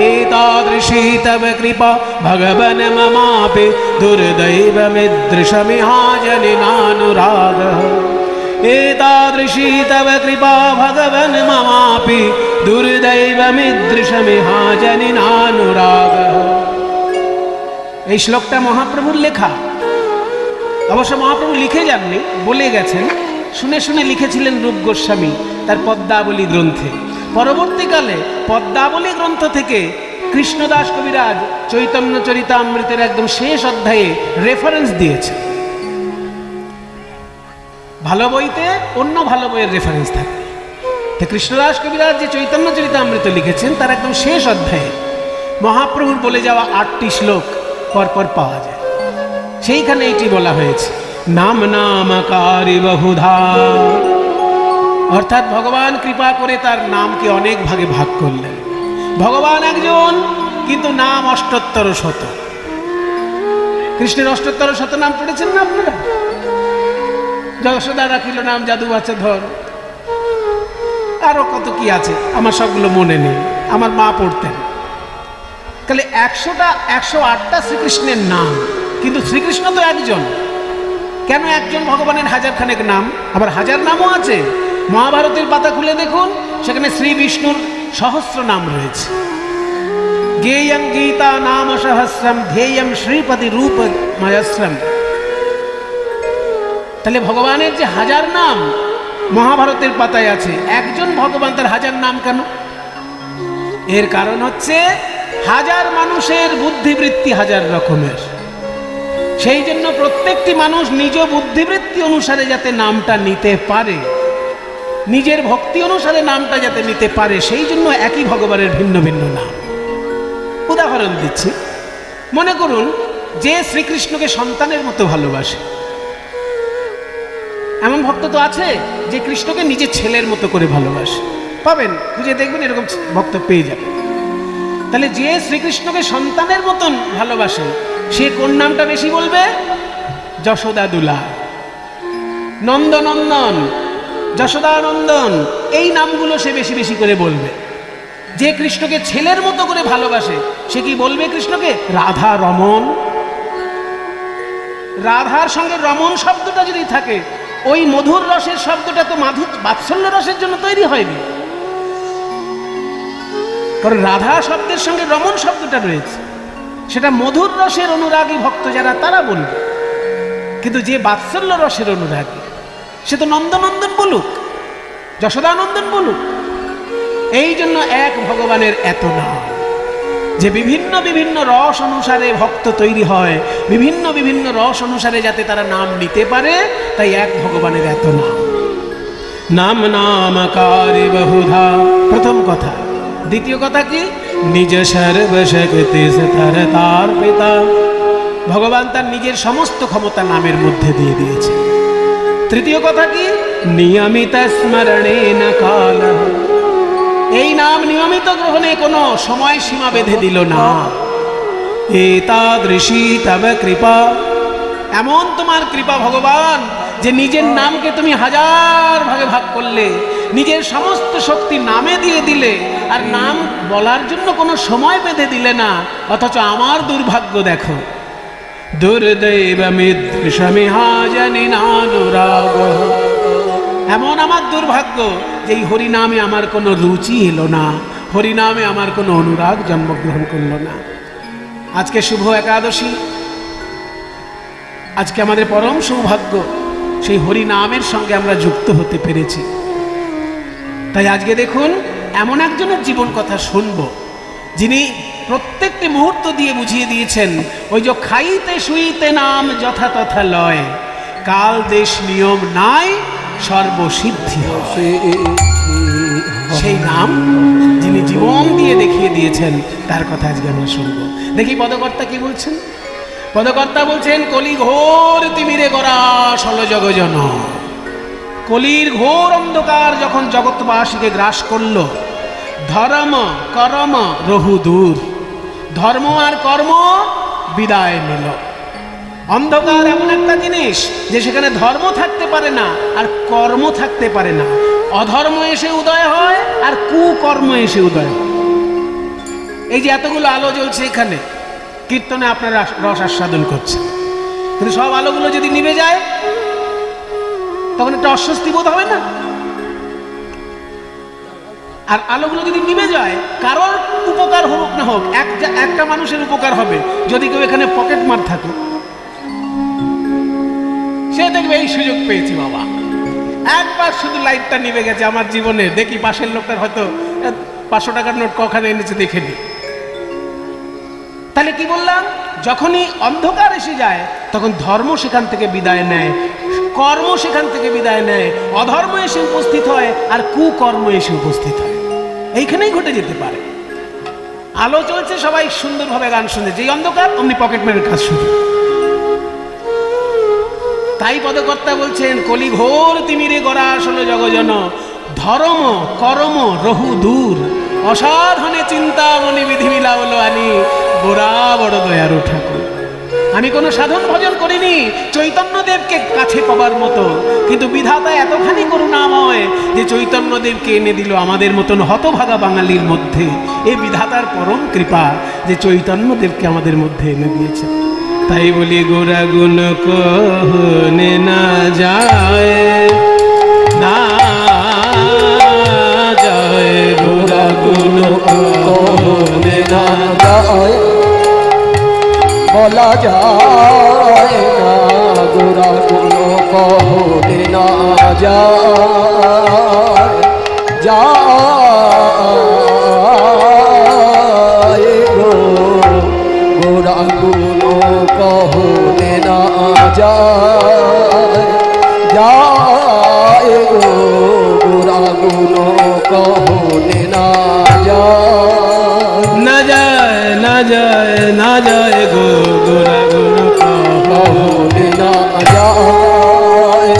এতাদৃশী তব কৃপা ভগবন মমাপি দুর্दैवमिदृशमिहाजनिनानुराग। एतादृशी तव कृपा भगवन् ममापि दुर्दैवमिदृशमिहाजनिनानुराग। এই শ্লোকটা মহাপ্রভুর লেখা। অবশ্য মহাপ্রভু লিখে যাননি, বলে গেছেন, শুনে শুনে লিখেছিলেন রূপ গোস্বামী তার পদ্মাবলী গ্রন্থে। পরবর্তীকালে পদ্মাবলী গ্রন্থ থেকে কৃষ্ণদাস কবিরাজ চৈতন্য চরিতামৃতের একদম শেষ অধ্যায়ে রেফারেন্স দিয়েছে। ভালো বইতে অন্য ভালো বইয়ের রেফারেন্স থাকে। তো কৃষ্ণদাস কবিরাজ যে চৈতন্য চরিতামৃত লিখেছেন তার একদম শেষ অধ্যায়ে মহাপ্রভুর বলে যাওয়া 8টি শ্লোক পরপর পাওয়া যায়। সেইখানে এটি বলা হয়েছে, নাম নামকারী বহুধা। অর্থাৎ ভগবান কৃপা করে তার নামকে অনেক ভাগে ভাগ করলেন। ভগবান একজন, কিন্তু নাম 78 কৃষ্ণের 78 নাম পড়েছেন না আপনারা? যশোদা রাখিল নাম জাদু আছে ধর, আরো কত কি আছে, আমার সবগুলো মনে নেই, আমার মা পড়তেন। তাহলে 108টা শ্রীকৃষ্ণের নাম, কিন্তু শ্রীকৃষ্ণ তো একজন। কেন একজন ভগবানের হাজার খানেক নাম? আবার হাজার নামও আছে। মহাভারতের পাতা খুলে দেখুন, সেখানে শ্রী বিষ্ণুর সহস্র নাম রয়েছে। গেয়ং গীতা নাম সহস্রম ধ্যেয়ং শ্রীপতি রূপ ময়স্রম। তাহলে ভগবানের যে হাজার নাম মহাভারতের পাতায় আছে, একজন ভগবান তার হাজার নাম কেন? এর কারণ হচ্ছে হাজার মানুষের বুদ্ধিবৃত্তি হাজার রকমের, সেই জন্য প্রত্যেকটি মানুষ নিজ বুদ্ধিবৃত্তি অনুসারে যাতে নামটা নিতে পারে, নিজের ভক্তি অনুসারে নামটা যাতে নিতে পারে, সেই জন্য একই ভগবানের ভিন্ন ভিন্ন নাম। উদাহরণ দিচ্ছি, মনে করুন যে শ্রীকৃষ্ণকে সন্তানের মতো ভালোবাসে, এমন ভক্ত তো আছে যে কৃষ্ণকে নিজের ছেলের মতো করে ভালোবাসে। পাবেন, খুঁজে দেখবেন, এরকম ভক্ত পেয়ে যাবেন। তাহলে যে শ্রীকৃষ্ণকে সন্তানের মতন ভালোবাসে, সে কোন নামটা বেশি বলবে? যশোদা দুলা, নন্দনন্দন, যশোদানন্দন, এই নামগুলো সে বেশি বেশি করে বলবে। যে কৃষ্ণকে ছেলের মতো করে ভালোবাসে, সে কি বলবে কৃষ্ণকে? রাধা রমন। রাধার সঙ্গে রমন শব্দটা যদি থাকে, ওই মধুর রসের শব্দটা তো বাৎসল্য রসের জন্য তৈরি হয়নি, কারণ রাধা শব্দের সঙ্গে রমন শব্দটা রয়েছে, সেটা মধুর রসের অনুরাগী ভক্ত যারা, তারা বলবে। কিন্তু যে বাৎসল্য রসের অনুরাগী, সে তো নন্দনন্দন বলুক, যশোদানন্দন বলুক। এই জন্য এক ভগবানের এত নাম, যে বিভিন্ন বিভিন্ন রস অনুসারে ভক্ত তৈরি হয়, বিভিন্ন বিভিন্ন রস অনুসারে যাতে তারা নাম নিতে পারে, তাই এক ভগবানের এত নাম। নাম নামকারী বহুধা, প্রথম কথা। দ্বিতীয় কথা কি? নিজ সর্বশক্তি তার পিতা, ভগবান তার নিজের সমস্ত ক্ষমতা নামের মধ্যে দিয়ে দিয়েছে। তৃতীয় কথা কি? নিয়মিত স্মরণেন কাল, এই নাম নিয়মিত গ্রহণে কোনো সময় সীমা বেঁধে দিল না। এতাদৃশী তব কৃপা, এমন তোমার কৃপা ভগবান যে নিজের নামকে তুমি হাজার ভাগে ভাগ করলে, নিজের সমস্ত শক্তি নামে দিয়ে দিলে, আর নাম বলার জন্য কোনো সময় বেঁধে দিলে না। অথচ আমার দুর্ভাগ্য দেখো, দুর্দৈবমিদৃশমিহাজনিনানুরাগ, এমন আমার দুর্ভাগ্য যে এই হরিনামে আমার কোনো রুচি এলো না, হরিনামে আমার কোনো অনুরাগ জন্মগ্রহণ করলো না। আজকে শুভ একাদশী, আজকে আমাদের পরম সৌভাগ্য, সেই হরিনামের সঙ্গে আমরা যুক্ত হতে পেরেছি। তাই আজকে দেখুন, এমন একজনের জীবন কথা শুনব, যিনি প্রত্যেকটি মুহূর্ত দিয়ে বুঝিয়ে দিয়েছেন, ওই যে খাইতে শুইতে নাম যথা তথা লয়, কাল দেশ নিয়ম নাই সর্বসিদ্ধি হয়। সেই নাম যিনি জীবন দিয়ে দেখিয়ে দিয়েছেন, তার কথা আজকে আমরা শুনব। দেখি পদকর্তা কি বলছেন। পদকর্তা বলছেন, কলি ঘোর তিমিরে গড়া সল জগজন, কলির ঘোর অন্ধকার যখন জগৎবাসীকে গ্রাস করল, ধর্ম কর্ম রহু দূর, ধর্ম আর কর্ম বিদায় নিল। অন্ধকার এমন একটা জিনিস যে সেখানে ধর্ম থাকতে পারে না আর কর্ম থাকতে পারে না, অধর্ম এসে উদয় হয় আর কুকর্ম এসে উদয় হয়। এই যে এতগুলো আলো জ্বলছে এখানে, কীর্তনে আপনারা রস আস্বাদন করছেন, কিন্তু সব আলোগুলো যদি নিভে যায়, তখন একটা অস্বস্তি বোধ হবে না? আর আলোগুলো যদি নিভে যায়, কারোর উপকার হোক না হোক, একটা মানুষের উপকার হবে যদি কেউ এখানে পকেট মার থাকে। সে দেখবে এই সুযোগ পেয়েছি বাবা, একবার শুধু লাইটটা নিভে গেছে আমার জীবনে, দেখি পাশের লোকটার হয়তো 500 টাকার নোট কখানে এনেছে দেখে নি। তাহলে কি বললাম, যখনই অন্ধকার এসে যায় তখন ধর্ম সেখান থেকে বিদায় নেয়, কর্ম সেখান থেকে বিদায় নেয়, অধর্ম এসে উপস্থিত হয় আর কুকর্ম এসে উপস্থিত হয়। এইখানেই ঘটে যেতে পারে। আলো চলছে, সবাই সুন্দরভাবে গান শুনছে, যেই অন্ধকার অমনি পকেট মেরের কাজ শুরু। তাই পদকর্তা বলছেন, কলি ঘোর তিমিরে গড়া আসল জগজন, ধর্ম কর্ম রহু দূর, অসাধনে চিন্তামণি বিধি মিলাওলো আনি, গোড়া বড় দয়ারু ঠাকুর। আমি কোনো সাধন ভজন করিনি চৈতন্যদেবকে কাছে পাবার মতো, কিন্তু বিধাতা এতখানি করুণাময় যে চৈতন্যদেবকে এনে দিল আমাদের মতন হতভাগা বাঙালির মধ্যে। এই বিধাতার পরম কৃপা যে চৈতন্যদেবকে আমাদের মধ্যে এনে দিয়েছে। তাই বলি গোরা গুণ কহনে না যায় না যায় না গোরা কোনো কহলে না যায় যায় গো গোরা কোনো কহলে না যায় যায় গো গোরা কোনো কহলে না যায় না যায় না যায় না যায় গো গোরা গুণ কহলে না যায়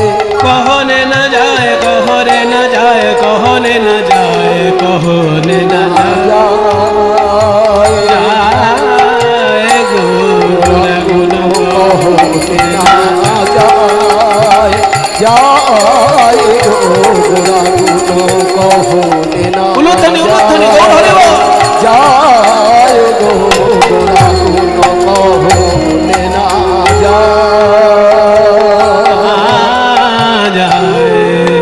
কহনে না যায় কহরে না যায় কহনে না যায় কহনে না যায় যায় গো গোরা গুণ কহলে না যায় যায় গো গোরা কোনো কহলে না উলুধ্বনি উলুধ্বনি গৌর হরি বল। যায় গো গোরা কোনো কহলে না যায় যায়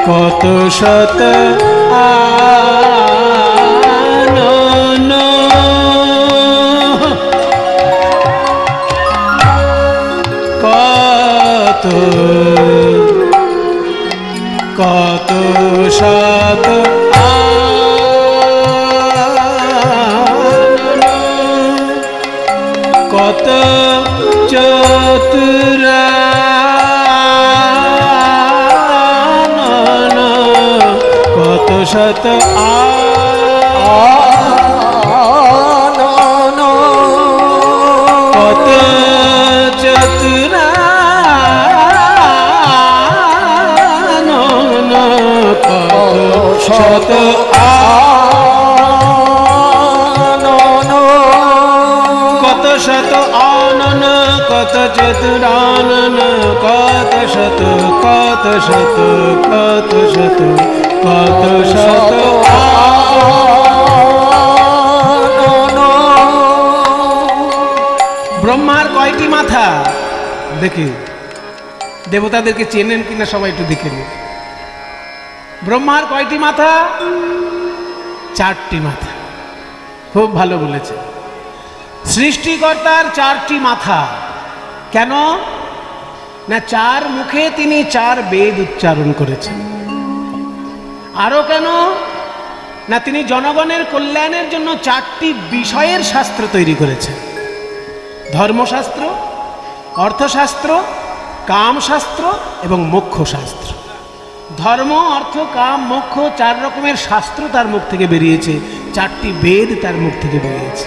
কত শত আনন কত কত শত আনন কত চতুরানন কত শত আনন কত চতুরানন কত শত আনন কত শত আনন কত চতুরানন কত শত কত শত কত শত কত শত আনন ব্রহ্মার কয়টি মাথা দেখি দেবতাদেরকে চেনেন কিনা সবাই একটু দেখে নিন। ব্রহ্মার কয়টি মাথা? চারটি মাথা। খুব ভালো বলেছে। সৃষ্টিকর্তার চারটি মাথা। কেন না চার মুখে তিনি চার বেদ উচ্চারণ করেছেন। আরো কেন না তিনি জনগণের কল্যাণের জন্য চারটি বিষয়ের শাস্ত্র তৈরি করেছেন। ধর্মশাস্ত্র, অর্থশাস্ত্র, কামশাস্ত্র এবং মোক্ষশাস্ত্র। ধর্ম, অর্থ, কাম, মোক্ষ চার রকমের শাস্ত্র তার মুখ থেকে বেরিয়েছে, চারটি বেদ তার মুখ থেকে বেরিয়েছে।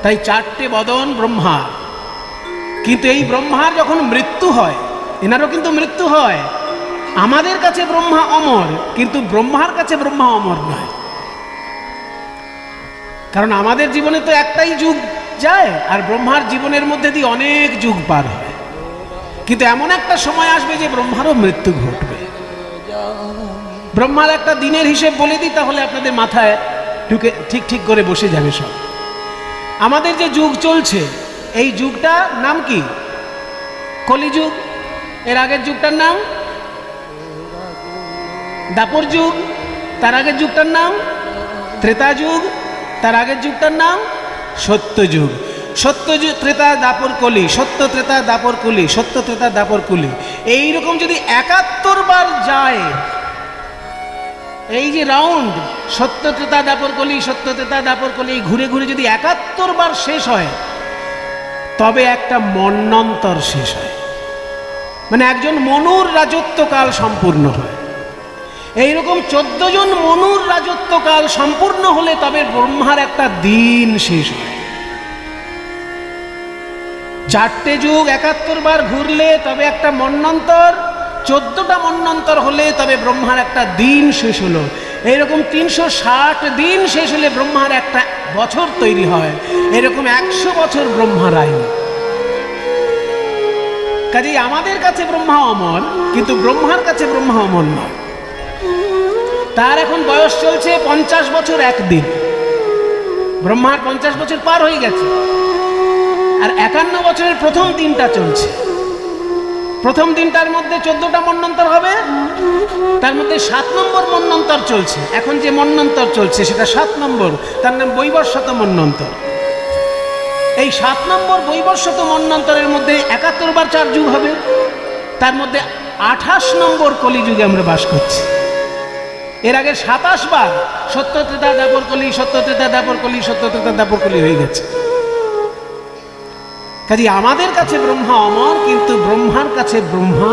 তাই চারটে বদন ব্রহ্মার। কিন্তু এই ব্রহ্মার যখন মৃত্যু হয়, এনারও কিন্তু মৃত্যু হয়। আমাদের কাছে ব্রহ্মা অমর, কিন্তু ব্রহ্মার কাছে ব্রহ্মা অমর নয়। কারণ আমাদের জীবনে তো একটাই যুগ যায়, আর ব্রহ্মার জীবনের মধ্যে দিয়ে অনেক যুগ পার হয়। কিন্তু এমন একটা সময় আসবে যে ব্রহ্মারও মৃত্যু ঘটবে। ব্রহ্মার একটা দিনের হিসেব বলে দিই, তাহলে আপনাদের মাথায় ঢুকে ঠিক ঠিক করে বসে যাবে সব। আমাদের যে যুগ চলছে, এই যুগটার নাম কি? কলিযুগ। এর আগের যুগটার নাম দাপর যুগ। তার আগের যুগটার নাম ত্রেতা যুগ। তার আগের যুগটার নাম সত্য যুগ। সত্য যুগ, ত্রেতা, দাপর, কলি, সত্য, ত্রেতা, দাপর, কলি, সত্য, ত্রেতা, দাপর, কলি। এইরকম যদি ৭১ বার যায়, এই যে রাউন্ড সত্য, ত্রেতা, দাপর, কলি, সত্য, ত্রেতা, দাপর, কলি, ঘুরে ঘুরে যদি ৭১ বার শেষ হয়, তবে একটা মন্বন্তর শেষ হয়। মানে একজন মনুর রাজত্বকাল সম্পূর্ণ হয়। এইরকম ১৪ জন মনুর রাজত্বকাল সম্পূর্ণ হলে তবে ব্রহ্মার একটা দিন শেষ হয়। চারটে যুগ ৭১ বার ঘুরলে তবে একটা মন্বন্তর, ১৪টা মন্বন্তর হলে তবে ব্রহ্মার একটা দিন শেষ হলো। এইরকম ৩৬০ দিন শেষ হলে ব্রহ্মার একটা বছর তৈরি হয়। এরকম ১০০ বছর ব্রহ্মার আয়ু। কাজেই আমাদের কাছে ব্রহ্মা অমর, কিন্তু ব্রহ্মার কাছে ব্রহ্মা অমর নয়। তার এখন বয়স চলছে ৫০ বছর ১ দিন। ব্রহ্মার ৫০ বছর পার হয়ে গেছে, আর ৫১ বছরের প্রথম দিনটা চলছে। প্রথম দিনটার মধ্যে ১৪টা মন্বন্তর হবে, তার মধ্যে ৭ নম্বর মন্বন্তর চলছে। এখন যে মন্বন্তর চলছে সেটা ৭ নম্বর, তার নাম বৈবস্বত মন্বন্তর। এই 7 নম্বর বৈবর্ষত মন্বন্তরের মধ্যে 71 বার 4 যুগ হবে, তার মধ্যে 28 নম্বর কলিযুগে আমরা বাস করছি। এর আগে 27 বার সত্য ত্রেতা দ্বাপর কলি, সত্য ত্রেতা দ্বাপর কলি, সত্য ত্রেতা দ্বাপর কলি হয়ে গেছে। কাজে আমাদের কাছে ব্রহ্মা অমর, কিন্তু ব্রহ্মার কাছে ব্রহ্মা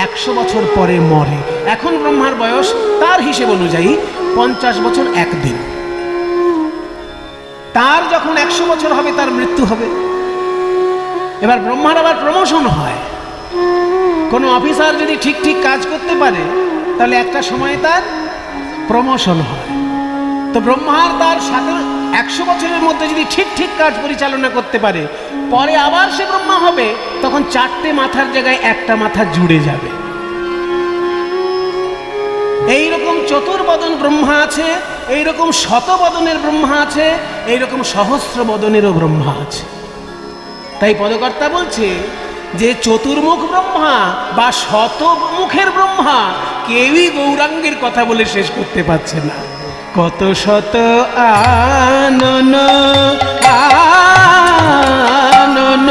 100 বছর পরে মরে। এখন ব্রহ্মার বয়স তার হিসেব অনুযায়ী 50 বছর 1 দিন। তার যখন 100 বছর হবে তার মৃত্যু হবে। এবার ব্রহ্মার আবার প্রমোশন হয়। কোনো অফিসার যদি ঠিক ঠিক কাজ করতে পারে তাহলে একটা সময় তার প্রমোশন হয়। তো ব্রহ্মার তার 100 বছরের মধ্যে যদি ঠিক ঠিক কাজ পরিচালনা করতে পারে, পরে আবার সে ব্রহ্মা হবে, তখন 4টে মাথার জায়গায় একটা মাথা জুড়ে যাবে। এইরকম চতুর্বদন ব্রহ্মা আছে, এইরকম শতবদনের ব্রহ্মা আছে, এইরকম সহস্র বদনেরও ব্রহ্মা আছে। তাই পদকর্তা বলছে যে চতুর্মুখ ব্রহ্মা বা শতমুখের ব্রহ্মা কেউই গৌরাঙ্গের কথা বলে শেষ করতে পারছে না। কত শত আনন আনন,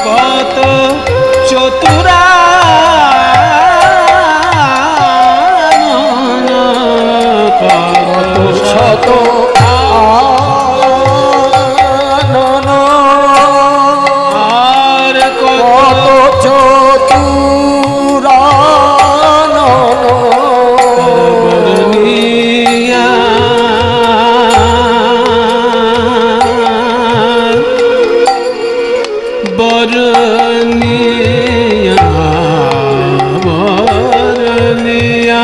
কত চতুরানন, কত শত আনন, আর কত চতুরানন, বরনিয়া বরনিয়া বরনিয়া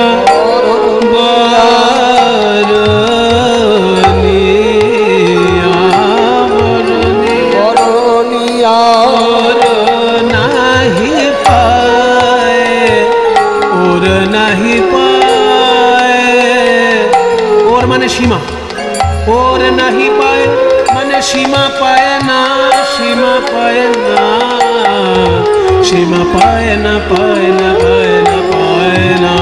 বরনিয়া, ওর নাহি পায়, ওর নাহি পায়। ওর মানে সীমা, ওর নাহি পায় মানে সীমা পায় না, সীমা পায় না, সীমা পায় না, পায় না, পায় না, পায় না।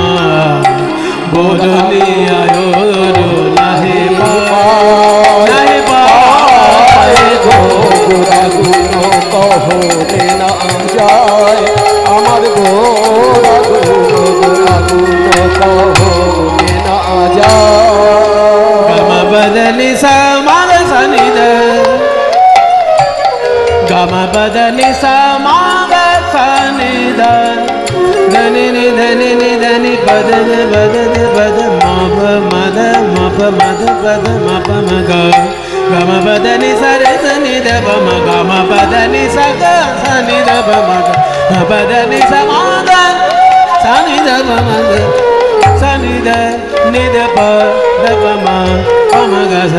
বরনিয়া ওর নাহি পায়, নাহি পায় গো। গোরাগুণ কহতে না যায় আমার, গোরাগুণ কহতে না যায়। গমা বদনি সমাগ সনিদ, গমা বদনি সমাগ সনিদ, ধনি নি ধনি নি ধনি পদন বদন বদ মপ মদ মপ মদ পদ মপ মগ। গম বদনি সরে সনি দব ম, গম বদনি সগ সনি দব মগ, বদনি সমাগ সনি দব মগ, সনি দ নিদ প দব ম পম গ স।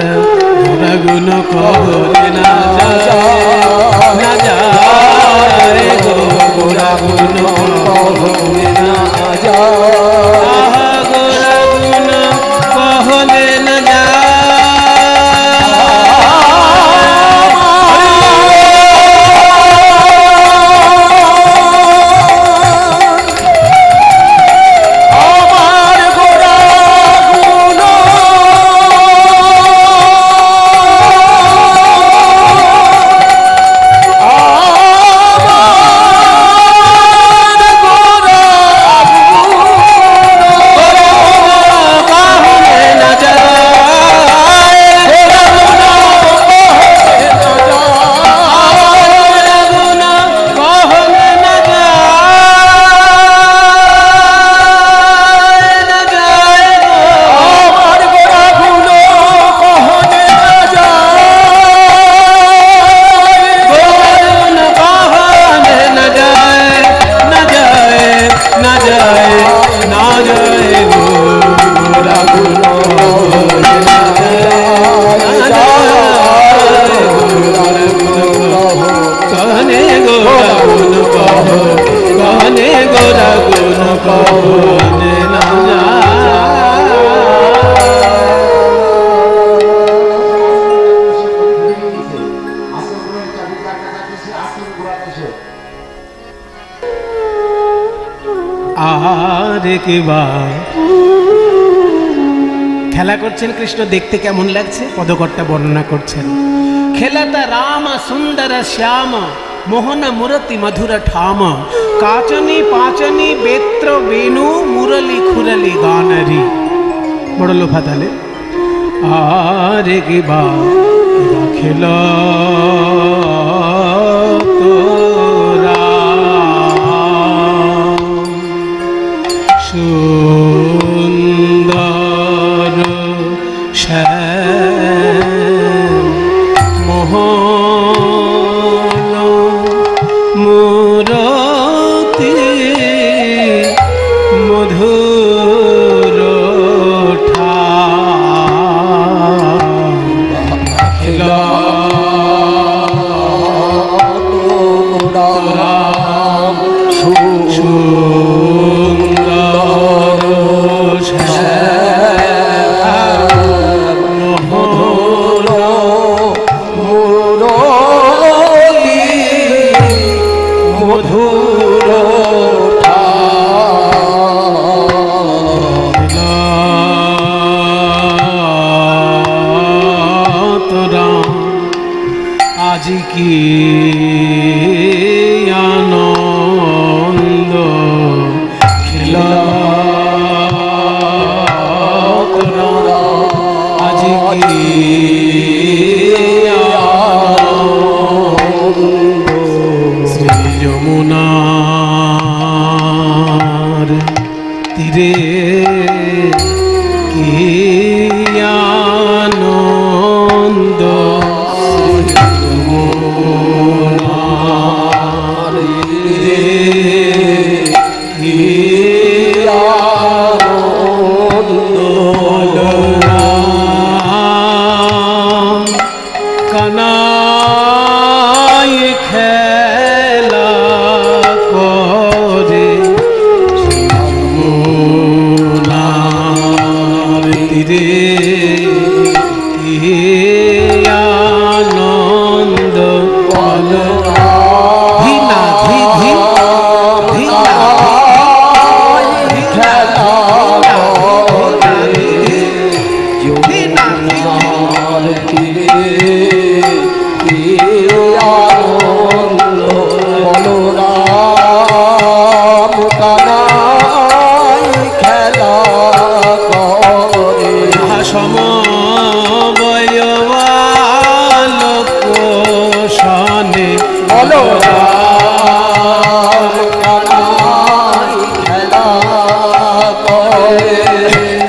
গুণ কহতে না যায়, না যায় গো। গুণ কহতে না যায়, গুণ কহতে না যায়। খেলা করছেন কৃষ্ণ, দেখতে কেমন লাগছে পদকর্তা বর্ণনা করছেন। खेलत राम सुंदर श्याम मोहन मूर्ति मधुर ठाम काचनी पाचनी बेत्र वेणु मुरली खुरली गानरी बड़ लोभा ताले आरे की बा खेला तोरा सुंदर श्याम मोहन मूर्ति मधुर आज की आनंद खिला आज की आनंद श्री যমুনার তীরে কি আনন্দ কানাই খেলা করে যমুনার তীরে কি আনন্দ ধীনা ধী ধী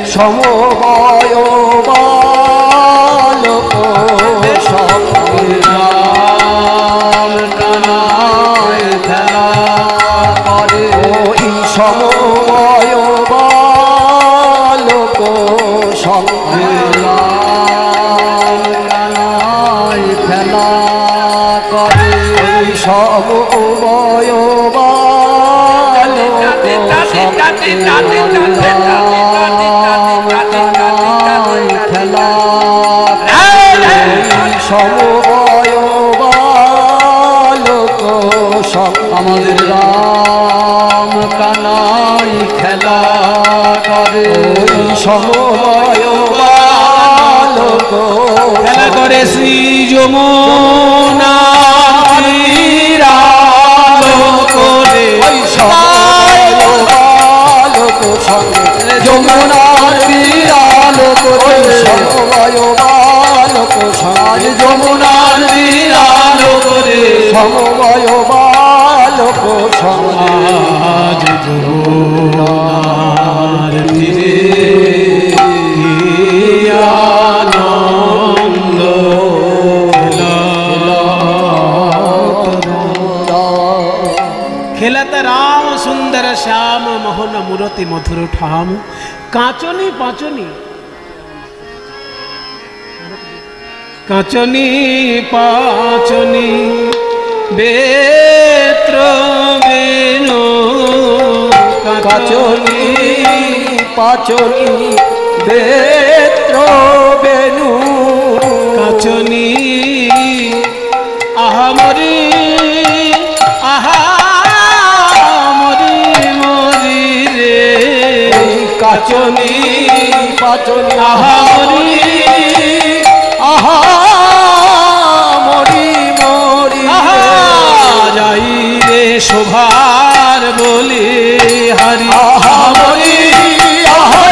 সমবয় বালক সংগ্রাম কানায় খেলা করে ওই সমবয় বালক সংগ্রাম কানায় খেলা করে ওই সমবয় বালক সমবয় বালক আমাদের রাম কানাই খেলা করে সমবয় বালক খেলা করে শ্রী যমুনা করে বালক সঙ্গে যমুনার বিরালোক সমবয় বালক সাজ যমুনার বিরালোক রে সমবয় বালক সমাজ যমুনার তীরে কি আনন্দ खेलत राम सुंदर श्याम मोहन मूर्ति मधुर ठाम काचनी पाचनी काचनी पाचनी बेत्र बेनो কাচনি পাচনি বেত্র বেনু কাচনি আহা মরি মরি রে কাচনি পাচনি আহা মরি শোভার বলি হারি আহা মরি আহা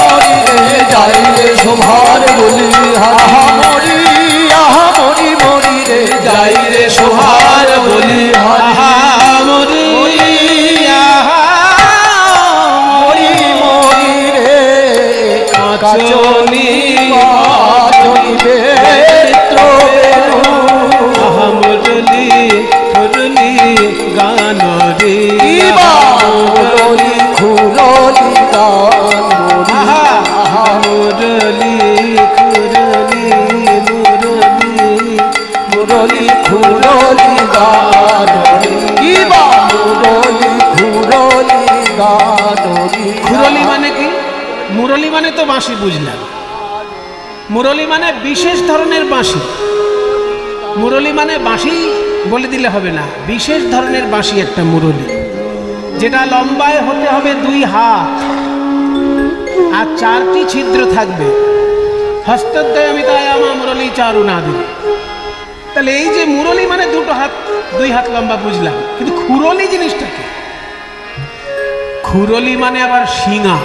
মরি রে যাই রে শোভার বলি আহা মরি মরি রে যাই রে শোভার বলি আহা মরি আহা মরি মরি রে কাচনি কাচনি বেত্র বেনু আহা মুরলি মুরলি গান রে মুরলি খুরলি গান মরি আহা মুরলি খুরলি মুরলি মুরলি খুরলি গান কিবা মুরলি খুরলি গান খুরলি মানে কি? মুরলি মানে তো বাঁশি বুঝলাম। মুরলি মানে বিশেষ ধরনের বাঁশি। মুরলি মানে বাঁশি বলে দিলে হবে না, বিশেষ ধরনের বাঁশি একটা মুরলি, যেটা লম্বায় হতে হবে 2 হাত আর 4টি ছিদ্র থাকবে। হস্তদ্বয়মিতায় আমা মুরলি চারু না দিলে। তাহলে এই যে মুরলি মানে 2 হাত লম্বা বুঝলাম, কিন্তু খুরলি জিনিসটা কি? খুরলি মানে আবার শিঙা।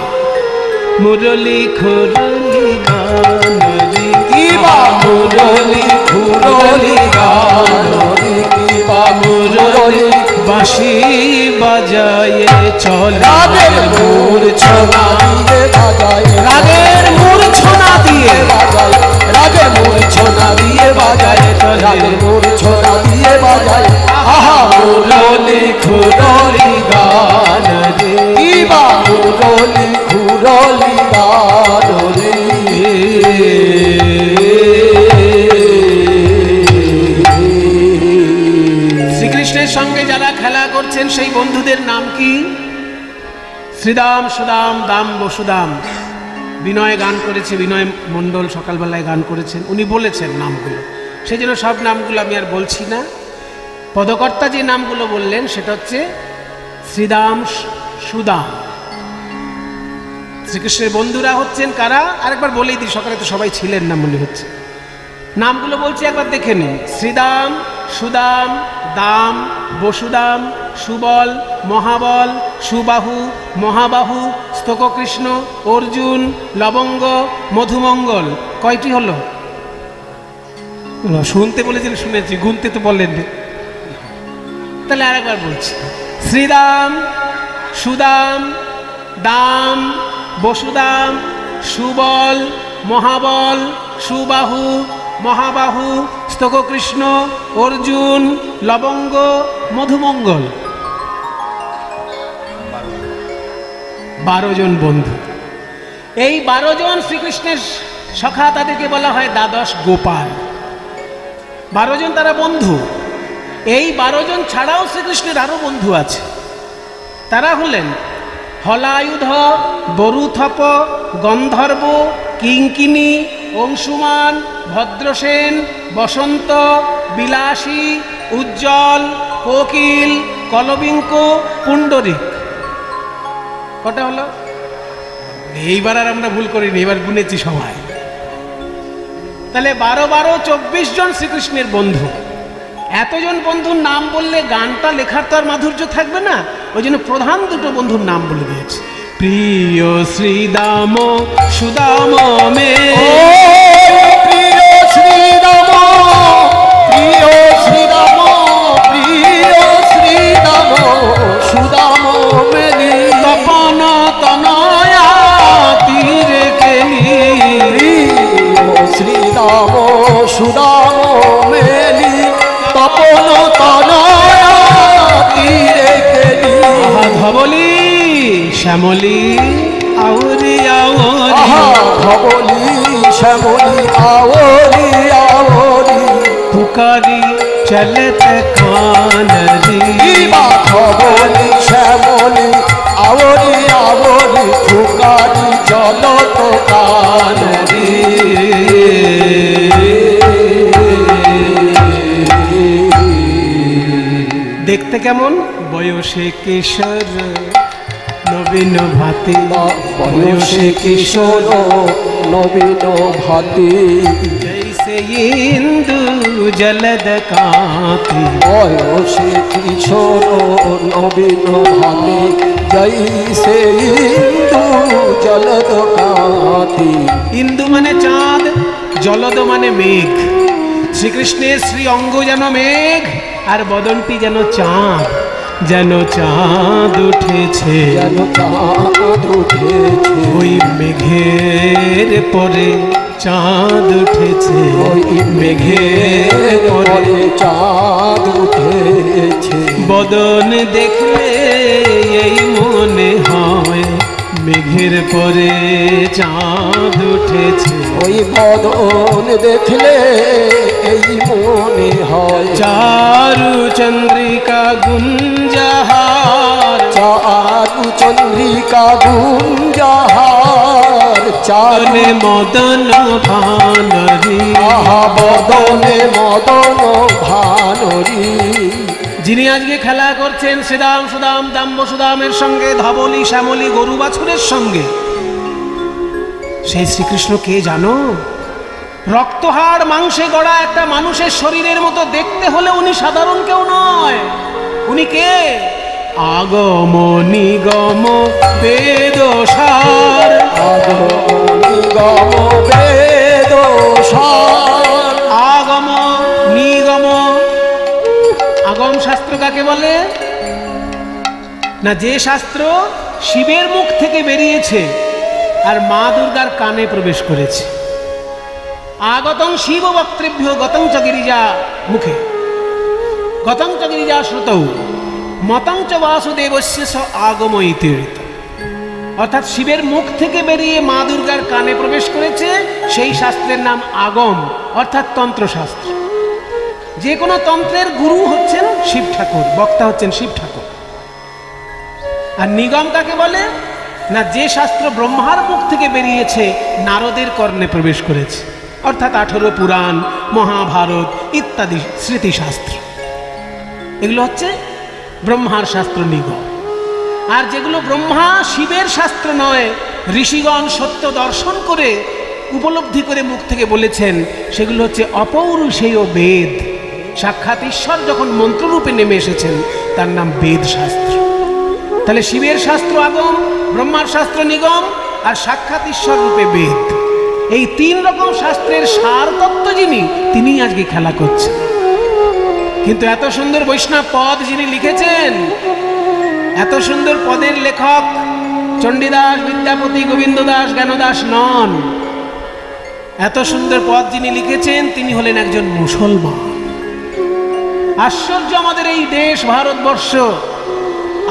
মুরলি খুরলি গানরি কিবা মুরলি খুরলি গান কিবা মুরলি বাঁশি বাজায় চল রাগের মূর্ছনা দিয়ে বাজায় রাগের মূর্ছনা দিয়ে বাজায় রাগের মূর্ছনা দিয়ে বাজায় রাগের মূর্ছনা দিয়ে বাজায় আহা মুরলি খুরলি গান রে কিবা মুরলি খুরলি গান রে শ্রীকৃষ্ণের সঙ্গে যারা খেলা করছেন সেই বন্ধুদের নাম কি? শ্রীদাম, সুদাম, দাম, বসুদাম। বিনয় গান করেছে, বিনয় মণ্ডল সকালবেলায় গান করেছেন, উনি বলেছেন নামগুলো, সেই জন্য সব নামগুলো আমি আর বলছি না। পদকর্তা যে নামগুলো বললেন সেটা হচ্ছে শ্রীদাম, সুদাম। শ্রীকৃষ্ণের বন্ধুরা হচ্ছেন কারা? আরেকবার বলেই দিই, সকালে তো সবাই ছিলেন না মনে হচ্ছে। নামগুলো বলছি, একবার দেখে নিন। শ্রীদাম, সুদাম, দাম, বসুদাম, সুবল, মহাবল, সুবাহু, মহাবাহু, স্তককৃষ্ণ, অর্জুন, লবঙ্গ, মধুমঙ্গল। কয়টি হলো? শুনতে বলেছেন, শুনেছি, গুনতে তো বললেন। তাহলে আরেকবার বলছি, শ্রীদাম, সুদাম, দাম, বসুদাম, সুবল, মহাবল, সুবাহু, মহাবাহু, স্তককৃষ্ণ, অর্জুন, লবঙ্গ, মধুমঙ্গল। 12 জন বন্ধু। এই 12 জন শ্রীকৃষ্ণের সখা, তাদেরকে বলা হয় দ্বাদশ গোপাল। 12 জন তারা বন্ধু। এই 12 জন ছাড়াও শ্রীকৃষ্ণের আরো বন্ধু আছে। তারা হলেন হলায়ুধ, বরুথপ, গন্ধর্ব, কিঙ্কিনী, অংশুমান, ভদ্রসেন, বসন্ত, বিলাসী, উজ্জ্বল, কোকিল, কলবিঙ্ক, পুণ্ডরিক। কটা হলো? এইবার আর আমরা ভুল করিনি, এবার গুনেছি সবাই। তাহলে 12 12 24 জন শ্রীকৃষ্ণের বন্ধু। এতজন বন্ধুর নাম বললে গানটা লেখার তো আর মাধুর্য থাকবে না, ওই জন্য প্রধান 2টো বন্ধুর নাম বলে দিয়েছে। প্রিয় শ্রীদাম, সুদাম মে, প্রিয় শ্রীরাম, প্রিয় শ্রীরাম, প্রিয় শ্রীরাম, সুদাম মেলি তপন তনয়া তীরে কেলি। প্রিয় শ্রীরাম, সুদাম মেলি তপন তনয়া তীরে কেলি। ধবলি শ্যামলি আউরি আউরি, ধবলি শ্যামলি আওরি আওরি পুকারি চলতে কানরি। ধবলি শ্যামলি আওরি আওরি পুকারি চলত কানরি। দেখতে কেমন? বয়সে কিশোর নবীন ভাতি, বয়সে কিশোর নবীন ভাতি, জৈসে ইন্দু জলদ কাঁতি বয়সে কিশোর নবীন ভালে জৈসে ইন্দু জলদ কাঁতি। ইন্দু মানে চাঁদ, জলদ মানে মেঘ। শ্রীকৃষ্ণের শ্রী অঙ্গ যেন মেঘ, আর বদনটি যেন চাঁদ, যেন চাঁদ উঠেছে, যেন চাঁদ উঠেছে। ওই মেঘের পরে চাঁদ উঠেছে, ওই মেঘের পরে চাঁদ উঠেছে। বদন দেখলে এই মনে হয় মেঘের পরে চাঁদ উঠেছে। ওই বদন দেখলে এই মনে হয় চারু চন্দ্রিকা গুঞ্জাহার, চারু চন্দ্রিকা গুঞ্জাহার। চারু মদন ভানরি, আহা বদনে মদন ভানরি। যিনি আজকে খেলা করছেন শ্রীদাম সুদাম দাম্ব সুদামের সঙ্গে, ধবলি শ্যামলি গরু বাছুরের সঙ্গে, সেই শ্রীকৃষ্ণ কে জানো? রক্তহাড় মাংসে গড়া একটা মানুষের শরীরের মতো দেখতে হলে উনি সাধারণ কেউ নয়। উনি কে? আগম নিগম বেদসার, নিগম বেদসার। আগম নিগম। আগম শাস্ত্র কাকে বলে? না, যে শাস্ত্র শিবের মুখ থেকে বেরিয়েছে আর মা দুর্গার কানে প্রবেশ করেছে। আগতং শিব বক্তৃভ্য গতং চ গিরিজা মুখে, গতং চ গিরিজা শ্রুতৌ, মতং চ বাসুদেবস্য স আগম ইতি। অর্থাৎ শিবের মুখ থেকে বেরিয়ে মা দুর্গার কানে প্রবেশ করেছে, সেই শাস্ত্রের নাম আগম, অর্থাৎ তন্ত্রশাস্ত্র। যে কোনো তন্ত্রের গুরু হচ্ছেন শিব ঠাকুর, বক্তা হচ্ছেন শিব ঠাকুর। আর নিগম কাকে বলে? না, যে শাস্ত্র ব্রহ্মার মুখ থেকে বেরিয়েছে নারদের কর্ণে প্রবেশ করেছে, অর্থাৎ 18 পুরাণ, মহাভারত ইত্যাদি স্মৃতিশাস্ত্র, এগুলো হচ্ছে ব্রহ্মার শাস্ত্র নিগম। আর যেগুলো ব্রহ্মা শিবের শাস্ত্র নয়, ঋষিগণ সত্য দর্শন করে উপলব্ধি করে মুখ থেকে বলেছেন, সেগুলো হচ্ছে অপৌরুষেয় বেদ। সাক্ষাৎ ঈশ্বর যখন মন্ত্ররূপে নেমে এসেছেন, তার নাম বেদ শাস্ত্র। তাহলে শিবের শাস্ত্র আগম, ব্রহ্মার শাস্ত্র নিগম, আর সাক্ষাৎ ঈশ্বর রূপে বেদ। এই 3 রকম শাস্ত্রের সার তত্ত্ব যিনি, তিনিই আজকে খেলা করছেন। কিন্তু এত সুন্দর বৈষ্ণব পদ যিনি লিখেছেন, এত সুন্দর পদের লেখক চণ্ডীদাস, বিদ্যাপতি, গোবিন্দ দাস, জ্ঞানদাস নন। এত সুন্দর পদ যিনি লিখেছেন, তিনি হলেন একজন মুসলমান। আশ্চর্য আমাদের এই দেশ ভারতবর্ষ,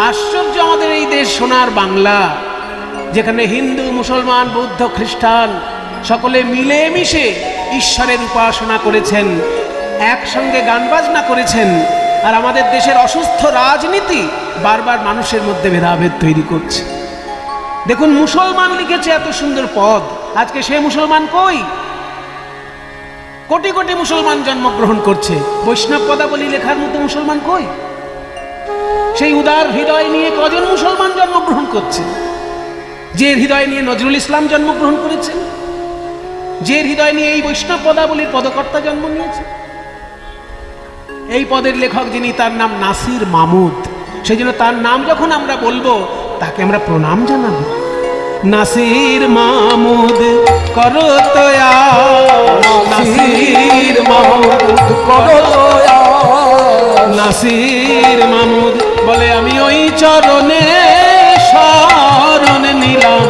আশ্চর্য আমাদের এই দেশ সোনার বাংলা, যেখানে হিন্দু, মুসলমান, বৌদ্ধ, খ্রিস্টান সকলে মিলেমিশে ঈশ্বরের উপাসনা করেছেন, একসঙ্গে গান বাজনা করেছেন। আর আমাদের দেশের অসুস্থ রাজনীতি বারবার মানুষের মধ্যে ভেদাভেদ তৈরি করছে। দেখুন, মুসলমান লিখেছে এত সুন্দর পদ, আজকে সে মুসলমান কই? কোটি কোটি মুসলমান জন্মগ্রহণ করছে, বৈষ্ণব পদাবলী লেখার মতো মুসলমান কই? সেই উদার হৃদয় নিয়ে কজন মুসলমান জন্মগ্রহণ করছে? যে হৃদয় নিয়ে নজরুল ইসলাম জন্মগ্রহণ করেছেন, যে হৃদয় নিয়ে এই বৈষ্ণব পদাবলীর পদকর্তা জন্ম নিয়েছে। এই পদের লেখক যিনি, তার নাম নাসির মাহমুদ। সেই জন্য তার নাম যখন আমরা বলবো, তাকে আমরা প্রণাম জানাবো। নাসির মাহমুদ করো তয়া, নাসির মাহমুদ করো তয়া। নাসির মাহমুদ বলে, আমি ওই চরণে শরণ নিলাম।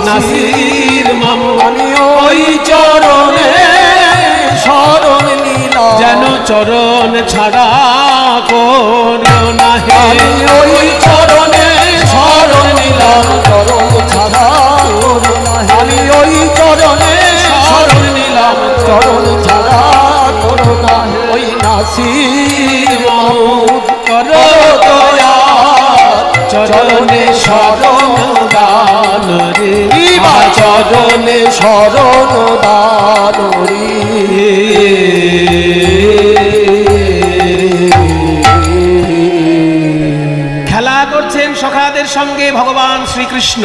নাসির মাহমুদ, আমি ওই চরণে শরণ নিলাম, যেন চরণ ছাড়া করো না হে। ওই চরণে শরণ নিলাম, চরণ ছাড়া করো না হে। আমি ওই চরণে শরণ নিলাম, চরণ ছাড়া করো না হে। ওই নাসির মাহমুদ করো দয়া, চরণে শরণ দান রে, চরণে শরণ দান রে। খেলা করছেন সখাদের সঙ্গে ভগবান শ্রীকৃষ্ণ,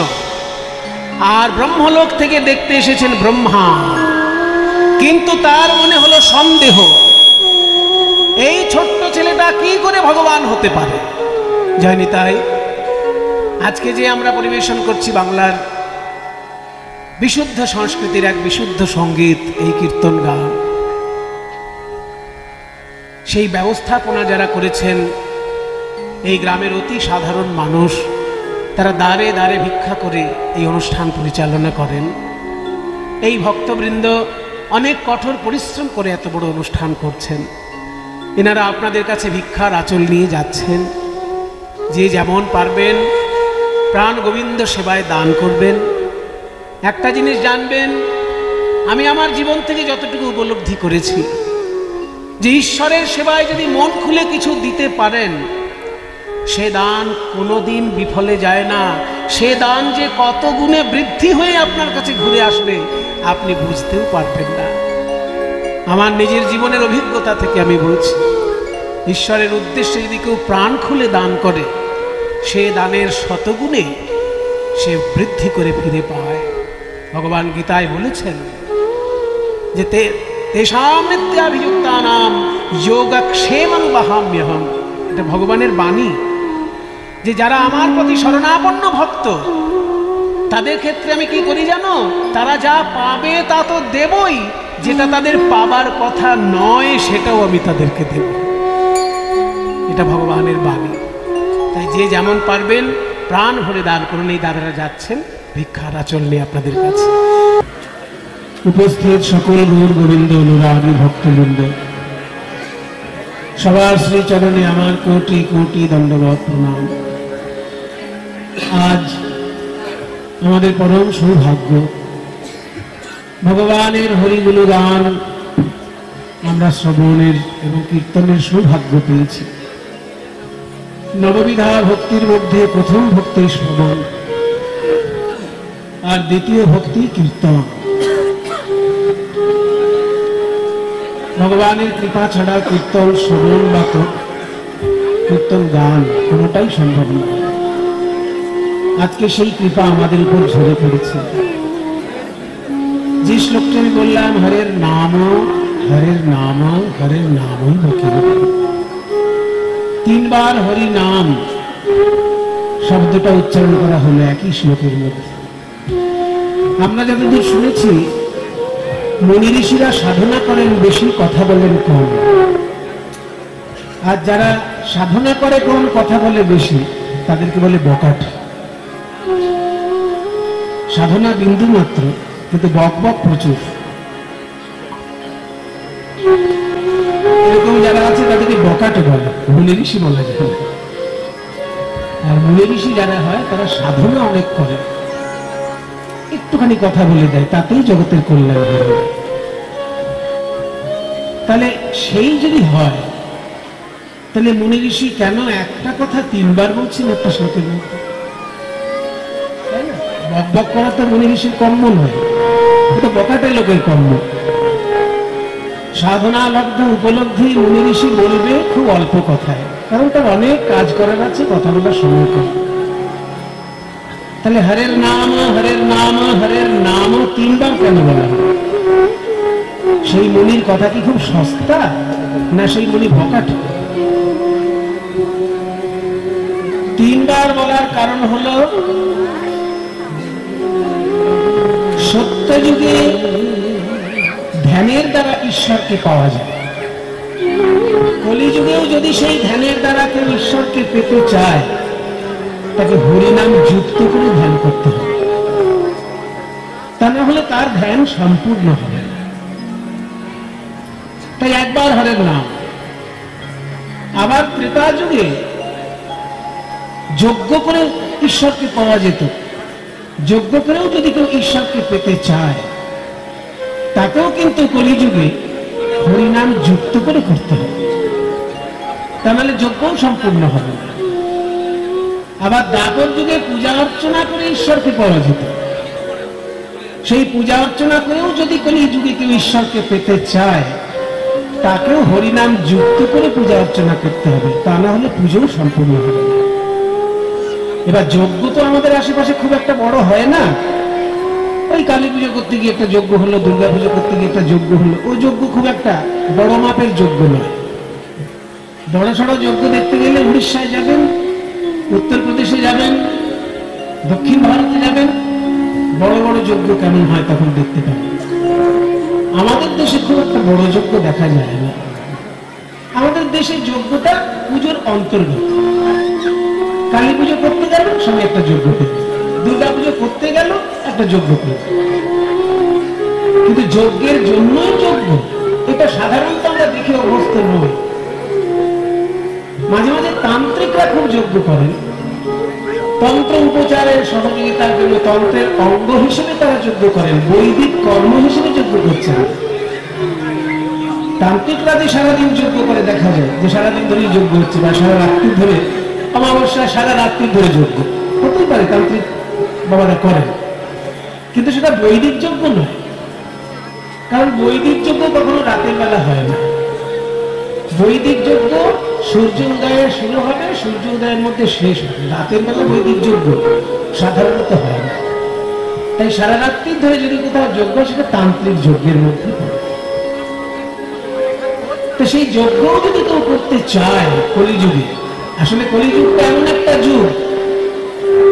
আর ব্রহ্মলোক থেকে দেখতে এসেছেন ব্রহ্মা। কিন্তু তার মনে হলো সন্দেহ, এই ছোট্ট ছেলেটা কি করে ভগবান হতে পারে। জানি তাই আজকে যে আমরা পরিবেশন করছি বাংলার বিশুদ্ধ সংস্কৃতির এক বিশুদ্ধ সঙ্গীত, এই কীর্তন গান, সেই ব্যবস্থাপনা যারা করেছেন এই গ্রামের অতি সাধারণ মানুষ, তারা দ্বারে দ্বারে ভিক্ষা করে এই অনুষ্ঠান পরিচালনা করেন। এই ভক্তবৃন্দ অনেক কঠোর পরিশ্রম করে এত বড় অনুষ্ঠান করছেন। এনারা আপনাদের কাছে ভিক্ষার আঁচল নিয়ে যাচ্ছেন। যে যেমন পারবেন প্রাণ গোবিন্দ সেবায় দান করবেন। একটা জিনিস জানবেন, আমি আমার জীবন থেকে যতটুকু উপলব্ধি করেছি যে ঈশ্বরের সেবায় যদি মন খুলে কিছু দিতে পারেন, সে দান কোনোদিন বিফলে যায় না। সে দান যে কত গুণে বৃদ্ধি হয়ে আপনার কাছে ঘুরে আসবে আপনি বুঝতেও পারবেন না। আমার নিজের জীবনের অভিজ্ঞতা থেকে আমি বলছি, ঈশ্বরের উদ্দেশ্যে যদি কেউ প্রাণ খুলে দান করে, সে দানের শতগুণে সে বৃদ্ধি করে ফিরে পায়। ভগবান গীতায় বলেছেন যে তেষাম নিত্যাভিযুক্তানাম যোগক্ষেমং বহাম্যহম। এটা ভগবানের বাণী যে যারা আমার প্রতি শরণাপন্ন ভক্ত, তাদের ক্ষেত্রে আমি কি করি জানো? তারা যা পাবে তা তো দেবই, যেটা তাদের পাবার কথা নয় সেটাও আমি তাদেরকে দেব। এটা ভগবানের বাণী। তাই যে যেমন পারবেন প্রাণ ভরে দান করুন। এই দাদারা যাচ্ছেন ভিক্ষার আঁচল নিয়ে আপনাদের কাছে। উপস্থিত সকল গৌর গোবিন্দ অনুরাগী ভক্তবৃন্দ, সবার শ্রীচরণে আমার কোটি কোটি দণ্ডবত প্রণাম। আজ আমাদের পরম সৌভাগ্য, ভগবানের হরিগুলো গান আমরা শ্রবণের এবং কীর্তনের সৌভাগ্য পেয়েছি। নববিধা ভক্তির মধ্যে প্রথম ভক্তি শ্রবণ, আর দ্বিতীয় ভক্তি কীর্তন। ভগবানের কৃপা ছাড়া কীর্তন শ্রবণ বা কীর্তন গান কোনোটাই সম্ভব নয়। আজকে সেই কৃপা আমাদের উপর ঝরে পড়েছে। যে শ্লোকটি আমি বললাম, হরের নাম হরের নাম হরের নামই বকিল। তিনবার হরি নাম শব্দটা উচ্চারণ করা হলো একই শ্লোকের মধ্যে। আমরা যতদূর শুনেছি, মুনি ঋষিরা সাধনা করেন বেশি, কথা বলেন কম। আর যারা সাধনা করে কম, কথা বলে বেশি, তাদেরকে বলে বকাট। সাধনা বিন্দু মাত্র, কিন্তু বক বক প্রচুর। এরকম যারা আছে তাদেরকে বকাটে বলে, মুনি ঋষি বলা যায়। আর মুনি ঋষি যারা হয় তারা সাধনা অনেক করে, একটুখানি কথা বলে দেয়, তাতেই জগতের কল্যাণ হবে। তাহলে সেই যদি হয়, তাহলে মুনি ঋষি কেন একটা কথা তিনবার বলছেন একটা শ্লোকের মধ্যে? বক বক করা তো মুনি ঋষির কর্ম নয়, এটা বকাটে লোকের কর্ম। সাধনা লব্ধ উপলব্ধি মুনি ঋষি বলবে খুব অল্প কথায়, কারণ তার অনেক কাজ করার আছে, কথা বলার সময় কম। তাহলে হরের নাম হরের নাম হরের নাম তিনবার কেন বলা হয়? সেই মুনির কথা কি খুব সস্তা, না সেই মুনি বকাট? তিনবার বলার কারণ হলো, সত্যযুগে ধ্যানের দ্বারা ঈশ্বরকে পাওয়া যায়। কলিযুগেও যদি সেই ধ্যানের দ্বারা কেউ ঈশ্বরকে পেতে চায়, তাকে হরিনাম যুক্ত করে ধ্যান করতে হবে, তা না হলে তার ধ্যান সম্পূর্ণ হবে না। তাই একবার হরের নাম। আবার ত্রেতা যুগে যজ্ঞ করে ঈশ্বরকে পাওয়া যেত। যজ্ঞ করেও যদি কেউ ঈশ্বরকে পেতে চায়, তাকেও কিন্তু কলিযুগে হরিনাম যুক্ত করে করতে হবে, তা নাহলে যজ্ঞও সম্পূর্ণ হবে না। আবার দ্বাপর যুগে পূজা অর্চনা করে ঈশ্বরকে পাওয়া যেত। সেই পূজা অর্চনা করেও যদি কলিযুগে কেউ ঈশ্বরকে পেতে চায়, তাকেও হরিনাম যুক্ত করে পূজা অর্চনা করতে হবে, তা না হলে পুজোও সম্পূর্ণ হবে না। এবার যজ্ঞ তো আমাদের আশেপাশে খুব একটা বড় হয় না, ওই কালী পুজো করতে গিয়ে একটা যজ্ঞ হলো, দুর্গা পুজো করতে গিয়ে একটা যজ্ঞ হলো, ওই যজ্ঞ খুব একটা বড় মাপের যজ্ঞ নয়। বড় সড়ো যজ্ঞ দেখতে গেলে উড়িষ্যায় যাবেন, উত্তরপ্রদেশে যাবেন, দক্ষিণ ভারতে যাবেন, বড় বড় যজ্ঞ কেমন হয় তখন দেখতে পাবেন। আমাদের দেশে খুব একটা বড় যজ্ঞ দেখা যায় না। আমাদের দেশে যজ্ঞটা পুজোর অন্তর্গত। কালী পুজো করতে গেল সঙ্গে একটা যজ্ঞ করবে, দুর্গা পুজো করতে গেল একটা যজ্ঞ করবে, কিন্তু যজ্ঞের জন্যই যজ্ঞ এটা সাধারণত আমরা দেখে অভ্যস্ত নই। মাঝে মাঝে তান্ত্রিকরা খুব যজ্ঞ করেন, তন্ত্র উপচারের সহযোগিতার জন্য তন্ত্রের অঙ্গ হিসেবে তারা যজ্ঞ করেন, বৈদিক কর্ম হিসেবে যজ্ঞ করছেন। তান্ত্রিকরা যে সারাদিন যজ্ঞ করে দেখা যায়, যে সারাদিন ধরেই যজ্ঞ হচ্ছে বা সারা রাত্রি ধরে, অমাবস্যা সারা রাত্রি ধরে যজ্ঞ হতেই পারে, তান্ত্রিক বাবারা করেন, কিন্তু সেটা বৈদিক যজ্ঞ নয়। কারণ বৈদিক যজ্ঞ কখনো রাতের বেলা হয় না। বৈদিক যজ্ঞ সূর্য উদয়ে শুরু হবে, সূর্য উদয়ের মধ্যে শেষ হবে। রাতের বেলা বৈদিক যজ্ঞ সাধারণত হয় না। তাই সারা রাত্রি ধরে যদি কোথাও যজ্ঞ, সেটা তান্ত্রিক যজ্ঞের মধ্যে পড়ে। তো সেই যজ্ঞ যদি কেউ করতে চায় কলিযুগে, আসলে কলিযুগটা এমন একটা যুগ,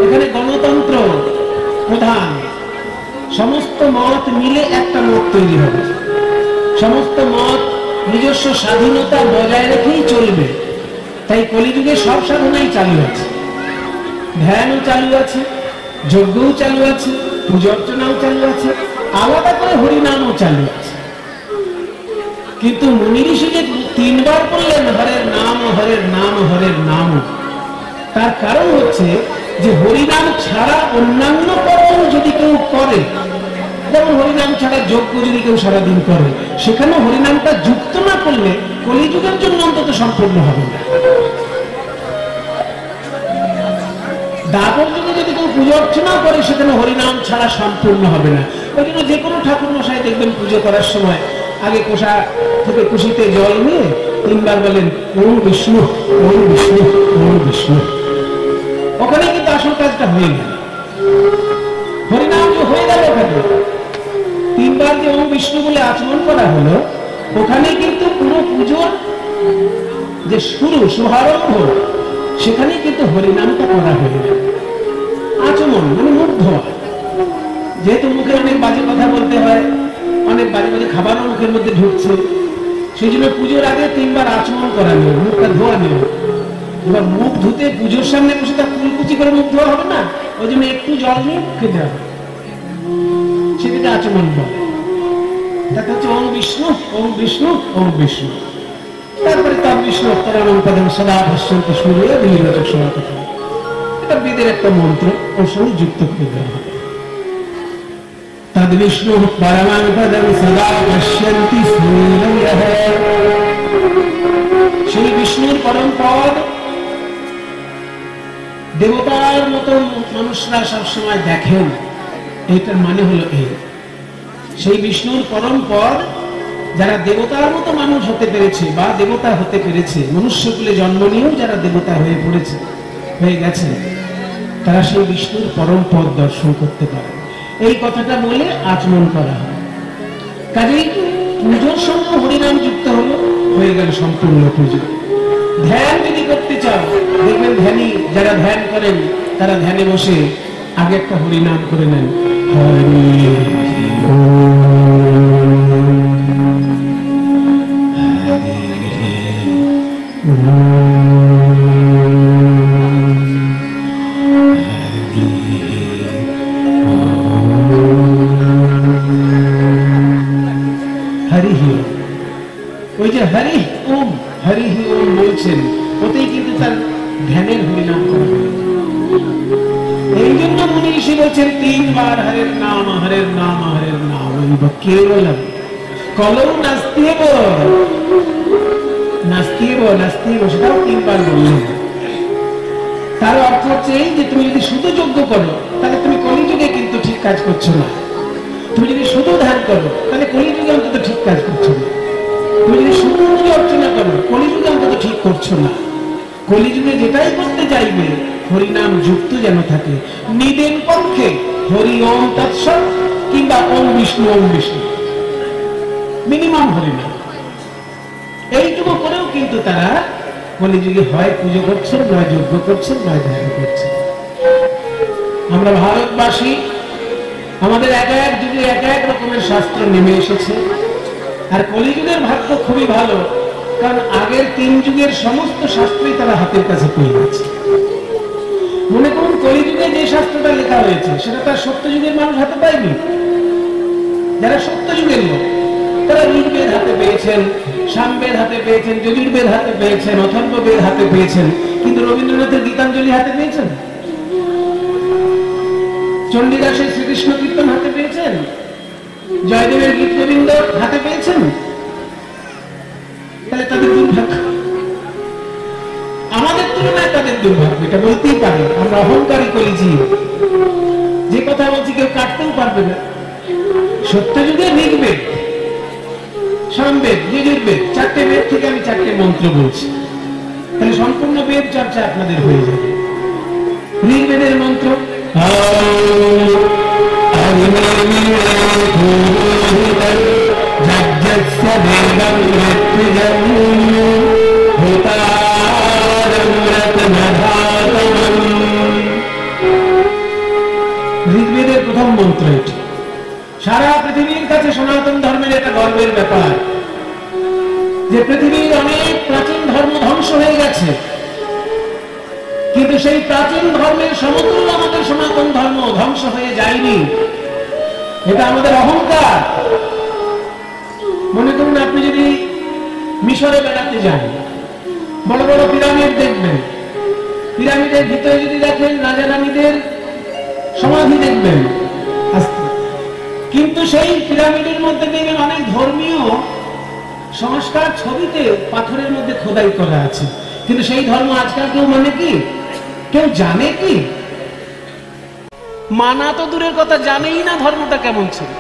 এখানে গণতন্ত্র প্রধান, সমস্ত মত মিলে একটা মত তৈরি হবে, সমস্ত মত নিজস্ব স্বাধীনতা বজায় রেখেই চলবে। তাই কলিযুগে সব সাধনাই চালু আছে, ধ্যানও চালু আছে, যজ্ঞও চালু আছে, পূজা অর্চনাও চালু আছে, আলাদা করে হরিনামও চালু আছে। কিন্তু মুনি ঋষি যে 3 বার বললেন হরের নাম, হরের নাম, হরের নাম, তার কারণ হচ্ছে যে হরিনাম ছাড়া অন্যান্য কর্ম যদি কেউ করে, যেমন হরিনাম ছাড়া যজ্ঞ যদি কেউ সারাদিন করে, সেখানে হরিনামটা যুক্ত না করলে কলিযুগের জন্য অন্তত সম্পূর্ণ হবে না। দাপর যুগে যদি কেউ পুজো অর্চনা করে, সেখানে হরিনাম ছাড়া সম্পূর্ণ হবে না। ওই জন্য যে কোনো ঠাকুর মশাই দেখবেন পুজো করার সময় আগে কোষা থেকে কুশিতে জল নিয়ে 3 বার বলেন ওম বিষ্ণু, ওম বিষ্ণু, ওম বিষ্ণু। ওখানে কিন্তু আসল কাজটা হয়ে গেল, হরিনাম যে হয়ে গেল। ওখানে 3 বার যে ওম বিষ্ণু বলে আচমন করা হলো, ওখানে কিন্তু পুরো পুজোর যে শুভারম্ভ, সেখানে কিন্তু হরিনামটা করা হয়ে গেল। আচমন মানে মুখ ধোয়া, যেহেতু মুখে অনেক বাজে কথা বলতে হয়, অনেক বাজে বাজে খাবারও মুখের মধ্যে ঢুকছে, সেই জন্য পুজোর আগে 3 বার আচমন করা নিয়ম, মুখটা ধোয়া নিয়ম। এবার মুখ ধুতে পুজোর সামনে বসে তা কুলকুচি করে মুখ ধোয়া হবে না, ওই জন্য একটু জল নিয়ে মুখে দেওয়া হবে, সেটাকে আচমন বলে। তাতে হচ্ছে ওম বিষ্ণু, ওম বিষ্ণু, ওম বিষ্ণু। তারপরে তার বিষ্ণু পরম পদম সদা ভাষ্যন্তি সূর্য বিলীনচক সমাপতি, এটা বেদের একটা মন্ত্র, ওর সঙ্গে যুক্ত করে দেওয়া হবে। তদ বিষ্ণু পরমং পদম সদা ভাষ্যন্তি সূর্য, সেই বিষ্ণুর পরম পদ দেবতার মতো মানুষরা সবসময় দেখেন, এইটার মানে হলো এই, সেই বিষ্ণুর পরম পদ যারা দেবতার মতো মানুষ হতে পেরেছে বা দেবতা হতে পেরেছে, মনুষ্যকুলে জন্ম নিয়েও যারা দেবতা হয়ে গেছে, তারা সেই বিষ্ণুর পরম পদ দর্শন করতে পারে। এই কথাটা বলে আচমন করা হয়। কাজেই পুজোর সঙ্গে হরিনাম যুক্ত হলো, হয়ে গেল সম্পূর্ণ পুজো। ধ্যান যদি করতে চাও, দেখবেন ধ্যানী যারা ধ্যান করেন, তারা ধ্যানে বসে আগে একটা হরিনাম করে নেন, হরি ওই যে হরি ওম, হরি ওম বলছেন, ওতেই কিন্তু তার ধ্যানের হরিনাম করা হয়। এই জন্য মুনি ঋষি বলছেন 3 বার হরের নাম, হরের নাম, হরের নাম কেবলম কলৌ নাস্তিব, নাস্তিব, নাস্তিব, সেটাও 3 বার বললেন। তার অর্থ হচ্ছে যে তুমি যদি শুধু যজ্ঞ করো, তাহলে তুমি কলিযুগে কিন্তু ঠিক কাজ করছো না। তুমি যদি শুধু ধ্যান করো, তাহলে কলিযুগে অন্তত ঠিক কাজ করছো না। তুমি যদি শুধু পুজো অর্চনা করো, কলিযুগে অন্তত ঠিক করছো না। কলিযুগে যেটাই করতে চাইবে, হরিনাম যুক্ত যেন থাকে। নিদেন পক্ষে হরি ওম তৎসৎ, কিংবা ওম বিষ্ণু মিনিমাম হরিনাম। এইটুকু করেও কিন্তু তারা কলিযুগে হয় পুজো করছেন, নয় যজ্ঞ করছেন, নয় ধ্যান করছেন। আমরা ভারতবাসী, আমাদের এক এক যুগে এক এক রকমের শাস্ত্র নেমে এসেছে। আর কলিযুগের ভাগ্য খুবই ভালো, কারণ আগের 3 যুগের সমস্ত শাস্ত্রই তারা হাতের কাছে পেয়ে গেছে। মনে করুন কলিযুগে যে শাস্ত্রটা লেখা হয়েছে সেটা তার সত্যযুগের মানুষ হাতে পায়নি। যারা সত্যযুগের লোক তারা ঋগ্বেদ হাতে পেয়েছেন, সামবেদ হাতে পেয়েছেন, যজুর্বেদ হাতে পেয়েছেন, অথর্ববেদ হাতে পেয়েছেন, কিন্তু রবীন্দ্রনাথের গীতাঞ্জলি হাতে পেয়েছেন, চণ্ডীদাসের শ্রীকৃষ্ণ কীর্তন হাতে পেয়েছেন, জয়দেবের গীত গোবিন্দ হাতে পেয়েছেন। তাহলে তাদের দুর্ভাগ্য, আমাদের তুলনায় তাদের দুর্ভাগ্য, এটা বলতেই পারি। আমরা অহংকারী করেছি, যে কথা বলছি কেউ কাটতেও পারবে না। সত্যযুগে ঋগ্বেদ, সামবেদ, যজুর্বেদ, 4টে বেদ থেকে আমি 4টে মন্ত্র বলছি, তাহলে সম্পূর্ণ বেদ চর্চা আপনাদের হয়ে যাবে। ঋগ্বেদের মন্ত্র ঋগ্বেদের প্রথম মন্ত্র এটি। সারা পৃথিবীর কাছে সনাতন ধর্মের একটা গর্বের ব্যাপার যে পৃথিবীর অনেক প্রাচীন ধর্ম ধ্বংস হয়ে গেছে, কিন্তু সেই প্রাচীন ধর্মের সমতুল্য আমাদের সনাতন ধর্ম ধ্বংস হয়ে যায়নি। এটা আমাদের অহংকার। মনে করুন আপনি যদি মিশরে বেড়াতে যান, বড় বড় পিরামিড দেখবেন, পিরামিডের ভিতরে যদি দেখেন রাজা রানীদের সমাধি দেখবেন, কিন্তু সেই পিরামিডের মধ্যে দেখবেন অনেক ধর্মীয় সংস্কার ছবিতে পাথরের মধ্যে খোদাই করা আছে, কিন্তু সেই ধর্ম আজকাল কেউ মানে কি, কেউ জানে কি? মানা তো দূরের কথা, জানেই না ধর্মটা কেমন ছিল।